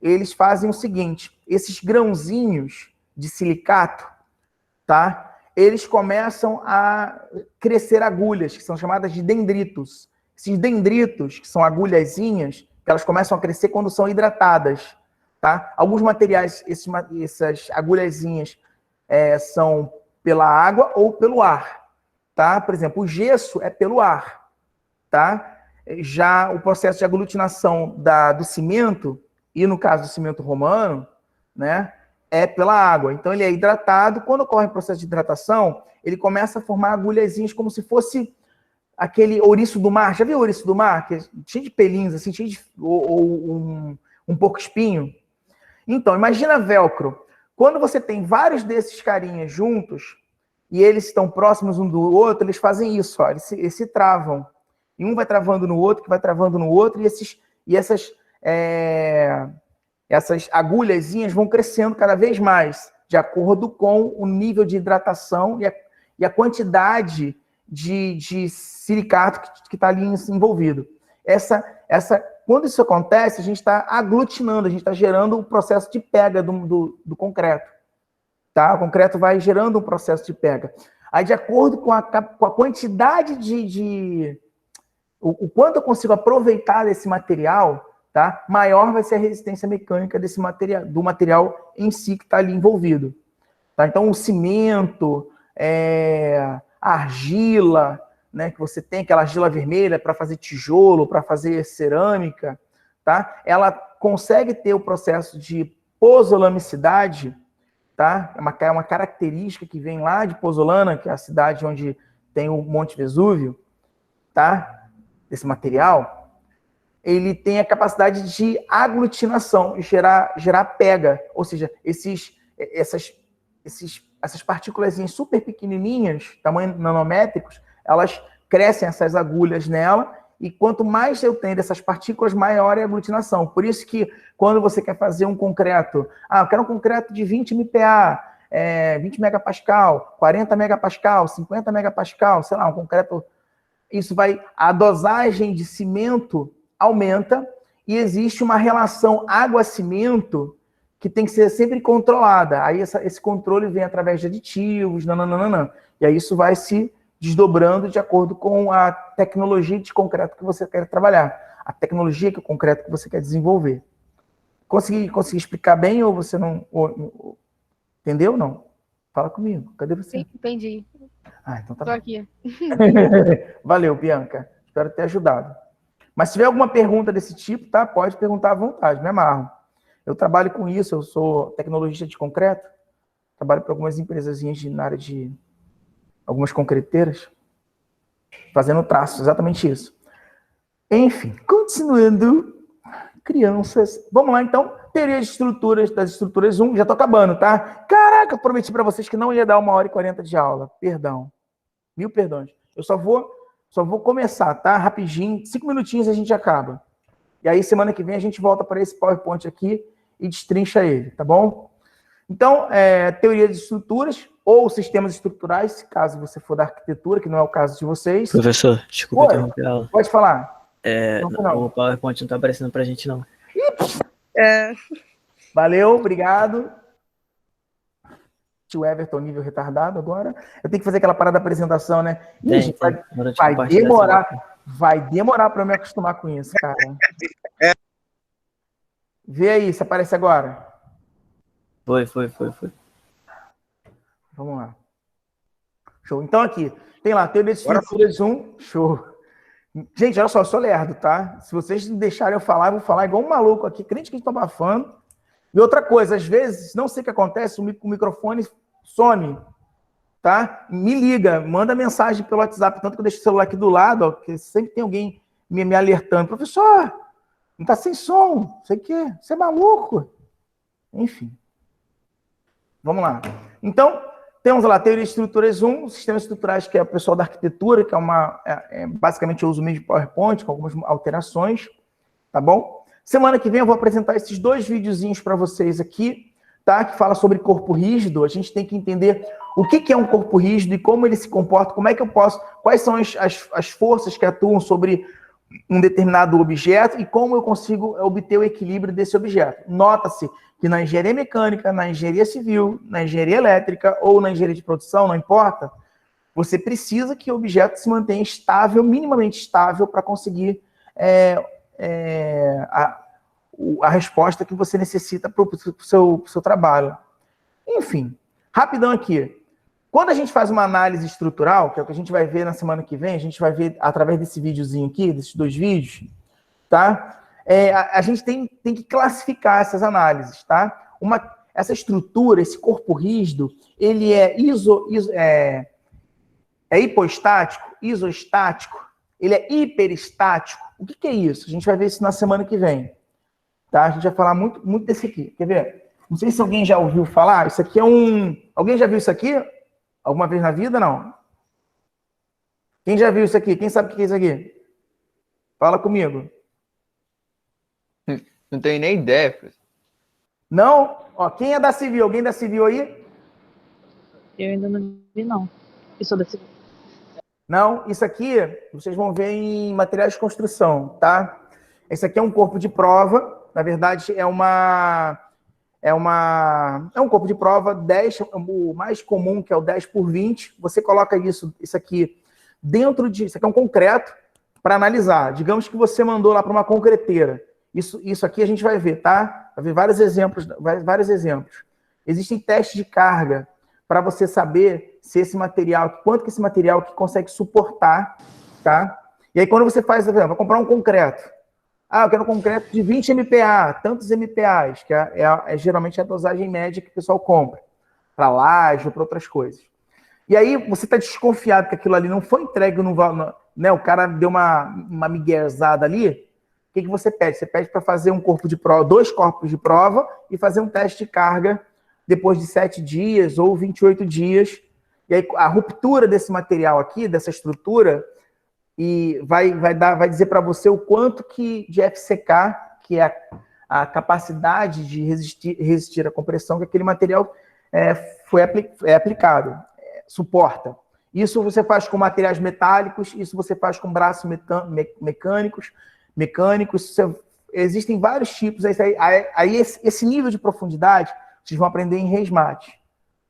[SPEAKER 1] eles fazem o seguinte: esses grãozinhos de silicato, tá? Eles começam a crescer agulhas, que são chamadas de dendritos. Esses dendritos, que são agulhazinhas, elas começam a crescer quando são hidratadas, tá? Alguns materiais, essas agulhazinhas são pela água ou pelo ar, tá? Por exemplo, o gesso é pelo ar, tá? Já o processo de aglutinação do cimento, e no caso do cimento romano, né, é pela água. Então ele é hidratado. Quando ocorre o processo de hidratação, ele começa a formar agulhazinhas como se fosse aquele ouriço do mar. Já viu o ouriço do mar? Que é cheio de pelinhos, assim, cheio de... ou um porco-espinho. Então, imagina velcro. Quando você tem vários desses carinhas juntos, e eles estão próximos um do outro, eles fazem isso, ó, eles se travam. E um vai travando no outro, que vai travando no outro, e essas agulhazinhas vão crescendo cada vez mais, de acordo com o nível de hidratação e a quantidade de silicato que está ali envolvido. Quando isso acontece, a gente está aglutinando, a gente está gerando o processo de pega do concreto. Tá? O concreto vai gerando um processo de pega. Aí, de acordo com a quantidade o quanto eu consigo aproveitar desse material, tá? Maior vai ser a resistência mecânica do material em si que está ali envolvido. Tá? Então, o cimento, a argila, né, que você tem, aquela argila vermelha para fazer tijolo, para fazer cerâmica, tá? Ela consegue ter o processo de pozzolanicidade, tá? É uma característica que vem lá de Pozzolana, que é a cidade onde tem o Monte Vesúvio, tá? Desse material. Ele tem a capacidade de aglutinação, gerar pega, ou seja, essas partículas super pequenininhas, tamanho nanométricos, elas crescem essas agulhas nela, e quanto mais eu tenho dessas partículas, maior é a aglutinação. Por isso que quando você quer fazer um concreto, eu quero um concreto de 20 MPa, 20 megapascal, 40 megapascal, 50 megapascal, sei lá, um concreto, a dosagem de cimento aumenta, e existe uma relação água-cimento que tem que ser sempre controlada. Aí esse controle vem através de aditivos, e aí isso vai se desdobrando de acordo com a tecnologia de concreto que você quer trabalhar, a tecnologia que o concreto que você quer desenvolver. Consegui explicar bem ou você não... entendeu ou não? Fala comigo. Cadê você?
[SPEAKER 6] Sim, entendi.
[SPEAKER 1] Então tá
[SPEAKER 6] Tô
[SPEAKER 1] bom.
[SPEAKER 6] aqui.
[SPEAKER 1] Valeu, Bianca. Espero ter ajudado. Mas se tiver alguma pergunta desse tipo, tá? Pode perguntar à vontade, me amarro. Eu trabalho com isso, eu sou tecnologista de concreto, trabalho para algumas empresazinhas na área de algumas concreteiras, fazendo traços, exatamente isso. Enfim, continuando, crianças. Vamos lá, então. Teoria de estruturas, das estruturas 1. Já tô acabando, tá? Caraca, eu prometi para vocês que não ia dar 1h40 de aula. Perdão. 1000 perdões. Eu só vou começar, tá? Rapidinho. 5 minutinhos e a gente acaba. E aí, semana que vem, a gente volta para esse PowerPoint aqui e destrincha ele, tá bom? Então, teoria de estruturas ou sistemas estruturais, caso você for da arquitetura, que não é o caso de vocês.
[SPEAKER 5] Professor, desculpa interromper a aula.
[SPEAKER 1] Pode falar.
[SPEAKER 5] O PowerPoint não tá aparecendo pra gente, não.
[SPEAKER 1] Valeu, obrigado. Tio Everton, nível retardado agora. Eu tenho que fazer aquela parada da apresentação, né? Ih, vai demorar para eu me acostumar com isso, cara. Vê aí, se aparece agora.
[SPEAKER 5] Foi.
[SPEAKER 1] Vamos lá. Show. Então aqui, tem lá, teoria de estruturas 1. Show. Gente, olha só, eu sou lerdo, tá? Se vocês deixarem eu falar, eu vou falar igual um maluco aqui, crente que a gente tá abafando. E outra coisa, às vezes, não sei o que acontece, o microfone some, tá? Me liga, manda mensagem pelo WhatsApp, tanto que eu deixo o celular aqui do lado, ó, que sempre tem alguém me alertando. Professor, não tá sem som, não sei o quê, você é maluco. Enfim. Vamos lá. Então, temos lá a teoria de estruturas 1, sistemas estruturais, que é o pessoal da arquitetura, que basicamente eu uso o mesmo PowerPoint, com algumas alterações, tá bom? Semana que vem eu vou apresentar esses 2 videozinhos para vocês aqui, tá? Que fala sobre corpo rígido. A gente tem que entender o que é um corpo rígido e como ele se comporta, como é que eu posso, quais são as forças que atuam sobre um determinado objeto e como eu consigo obter o equilíbrio desse objeto. Nota-se que na engenharia mecânica, na engenharia civil, na engenharia elétrica ou na engenharia de produção, não importa, você precisa que o objeto se mantenha estável, minimamente estável, para conseguir a resposta que você necessita para o seu trabalho. Enfim, rapidão aqui. Quando a gente faz uma análise estrutural, que é o que a gente vai ver na semana que vem, a gente vai ver através desse videozinho aqui, desses 2 vídeos, tá? A gente tem que classificar essas análises, tá? Essa estrutura, esse corpo rígido, ele é hipostático, isostático, ele é hiperestático. O que é isso? A gente vai ver isso na semana que vem, tá? A gente vai falar muito desse aqui. Quer ver? Não sei se alguém já ouviu falar. Isso aqui é Alguém já viu isso aqui? Alguma vez na vida, não? Quem já viu isso aqui? Quem sabe o que é isso aqui? Fala comigo.
[SPEAKER 10] Não tenho nem ideia, professor.
[SPEAKER 1] Não? Ó, quem é da civil? Alguém da civil aí?
[SPEAKER 11] Eu ainda não vi, não. Eu sou da civil.
[SPEAKER 1] Não? Isso aqui, vocês vão ver em materiais de construção, tá? Esse aqui é um corpo de prova. Na verdade, é um corpo de prova 10, o mais comum, que é o 10x20. Você coloca isso aqui dentro de... Isso aqui é um concreto para analisar. Digamos que você mandou lá para uma concreteira. Isso aqui a gente vai ver, tá? Vai ver vários exemplos. Existem testes de carga para você saber se esse material, quanto que esse material que consegue suportar, tá? E aí quando você faz, vai comprar um concreto. Eu quero um concreto de 20 MPa, tantos MPAs, que geralmente a dosagem média que o pessoal compra, para laje ou para outras coisas. E aí você está desconfiado que aquilo ali não foi entregue no valor, né? O cara deu uma miguezada ali. O que você pede? Você pede para fazer um corpo de prova, 2 corpos de prova e fazer um teste de carga depois de 7 dias ou 28 dias. E aí a ruptura desse material aqui, dessa estrutura, e vai dizer para você o quanto que de FCK, que é a capacidade de resistir à compressão que aquele material foi aplicado, suporta. Isso você faz com materiais metálicos, isso você faz com braços mecânicos. Existem vários tipos. Aí esse nível de profundidade vocês vão aprender em Resmate,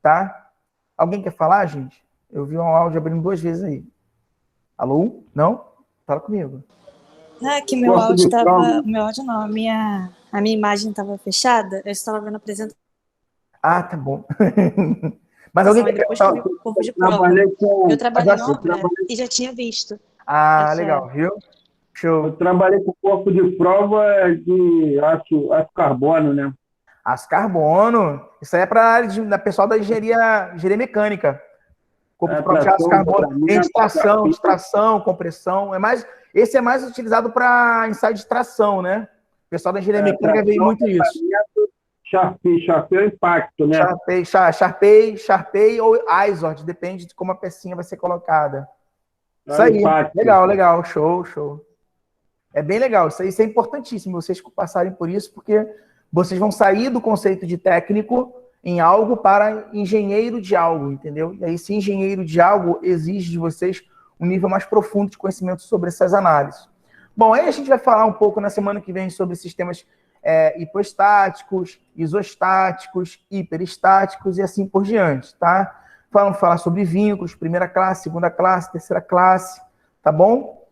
[SPEAKER 1] tá? Alguém quer falar, gente? Eu vi um áudio abrindo 2 vezes aí. Alô? Não? Fala comigo.
[SPEAKER 12] É que meu áudio estava... Meu áudio não, a minha imagem estava fechada, eu estava vendo a apresentação.
[SPEAKER 1] Ah, tá bom. Mas alguém quer
[SPEAKER 12] falar? Eu trabalhei em obra e já tinha visto.
[SPEAKER 1] Ah,
[SPEAKER 6] Tá
[SPEAKER 1] legal, viu? Show.
[SPEAKER 10] Eu trabalhei com corpo de prova de aço carbono, né?
[SPEAKER 1] Aço carbono. Isso aí é para área da pessoal da engenharia mecânica. Corpo de prova de aço carbono. Tem distração, compressão. Esse é mais utilizado para ensaio de tração, né? O pessoal da engenharia mecânica vê muito isso.
[SPEAKER 10] Sharpei é o impacto, né?
[SPEAKER 1] Sharpei ou Izord, depende de como a pecinha vai ser colocada. Isso aí,
[SPEAKER 10] impacto.
[SPEAKER 1] legal, show. É bem legal, isso é importantíssimo, vocês passarem por isso, porque vocês vão sair do conceito de técnico em algo para engenheiro de algo, entendeu? E aí, esse engenheiro de algo exige de vocês um nível mais profundo de conhecimento sobre essas análises. Bom, aí a gente vai falar um pouco na semana que vem sobre sistemas hipostáticos, isostáticos, hiperestáticos e assim por diante, tá? Vamos falar sobre vínculos, primeira classe, segunda classe, terceira classe, tá bom?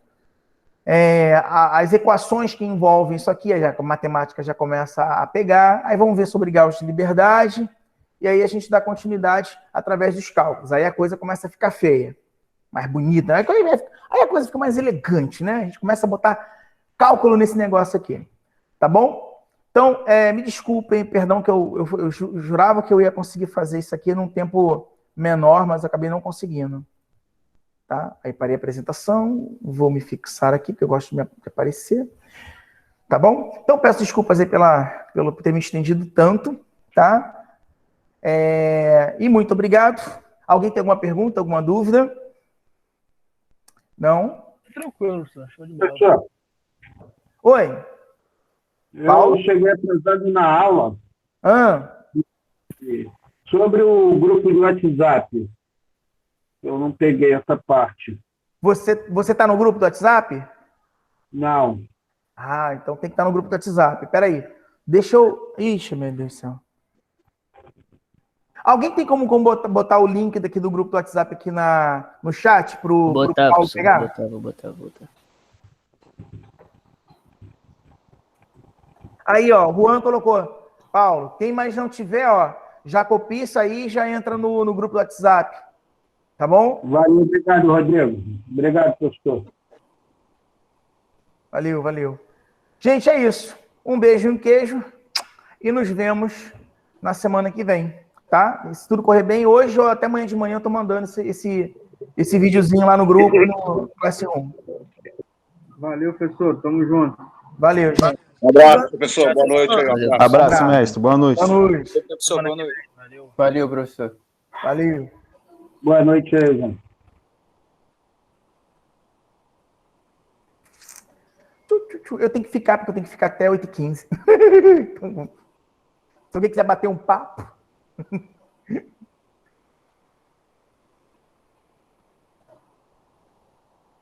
[SPEAKER 1] As equações que envolvem isso aqui, a matemática já começa a pegar, aí vamos ver sobre Gauss de liberdade, e aí a gente dá continuidade através dos cálculos, aí a coisa começa a ficar feia, mais bonita, aí a coisa fica mais elegante, né? A gente começa a botar cálculo nesse negócio aqui, tá bom? Então, me desculpem, perdão, que eu jurava que eu ia conseguir fazer isso aqui num tempo menor, mas eu acabei não conseguindo. Tá? Aí parei a apresentação, vou me fixar aqui, porque eu gosto de aparecer. Tá bom? Então, peço desculpas aí pelo ter me estendido tanto, tá? E muito obrigado. Alguém tem alguma pergunta, alguma dúvida? Não?
[SPEAKER 7] Tranquilo, senhor. Show de bola.
[SPEAKER 10] Professor,
[SPEAKER 1] Oi.
[SPEAKER 10] eu cheguei atrasado na aula sobre o grupo de WhatsApp. Eu não peguei essa parte.
[SPEAKER 1] Você está no grupo do WhatsApp?
[SPEAKER 10] Não.
[SPEAKER 1] Ah, então tem que estar no grupo do WhatsApp. Peraí. Deixa eu... Ixi, meu Deus do céu. Alguém tem como botar o link daqui do grupo do WhatsApp aqui no chat pro Paulo pegar?
[SPEAKER 5] Vou botar.
[SPEAKER 1] Aí, ó, o Juan colocou. Paulo, quem mais não tiver, ó, já copia isso aí e já entra no grupo do WhatsApp. Tá bom?
[SPEAKER 10] Valeu, obrigado, Rodrigo. Obrigado, professor.
[SPEAKER 1] Valeu. Gente, é isso. Um beijo e um queijo. E nos vemos na semana que vem, tá? Se tudo correr bem, hoje ou até amanhã de manhã eu tô mandando esse videozinho lá no grupo, no Classroom.
[SPEAKER 10] Valeu, professor. Tamo junto.
[SPEAKER 1] Valeu, gente.
[SPEAKER 3] Um abraço, professor. Boa noite.
[SPEAKER 13] Abraço, mestre. Boa noite.
[SPEAKER 1] Boa noite.
[SPEAKER 3] Professor, boa noite.
[SPEAKER 5] Valeu, professor.
[SPEAKER 1] Valeu.
[SPEAKER 10] Boa noite aí, gente.
[SPEAKER 1] Eu tenho que ficar, porque eu tenho que ficar até 8h15. Se alguém quiser bater um papo...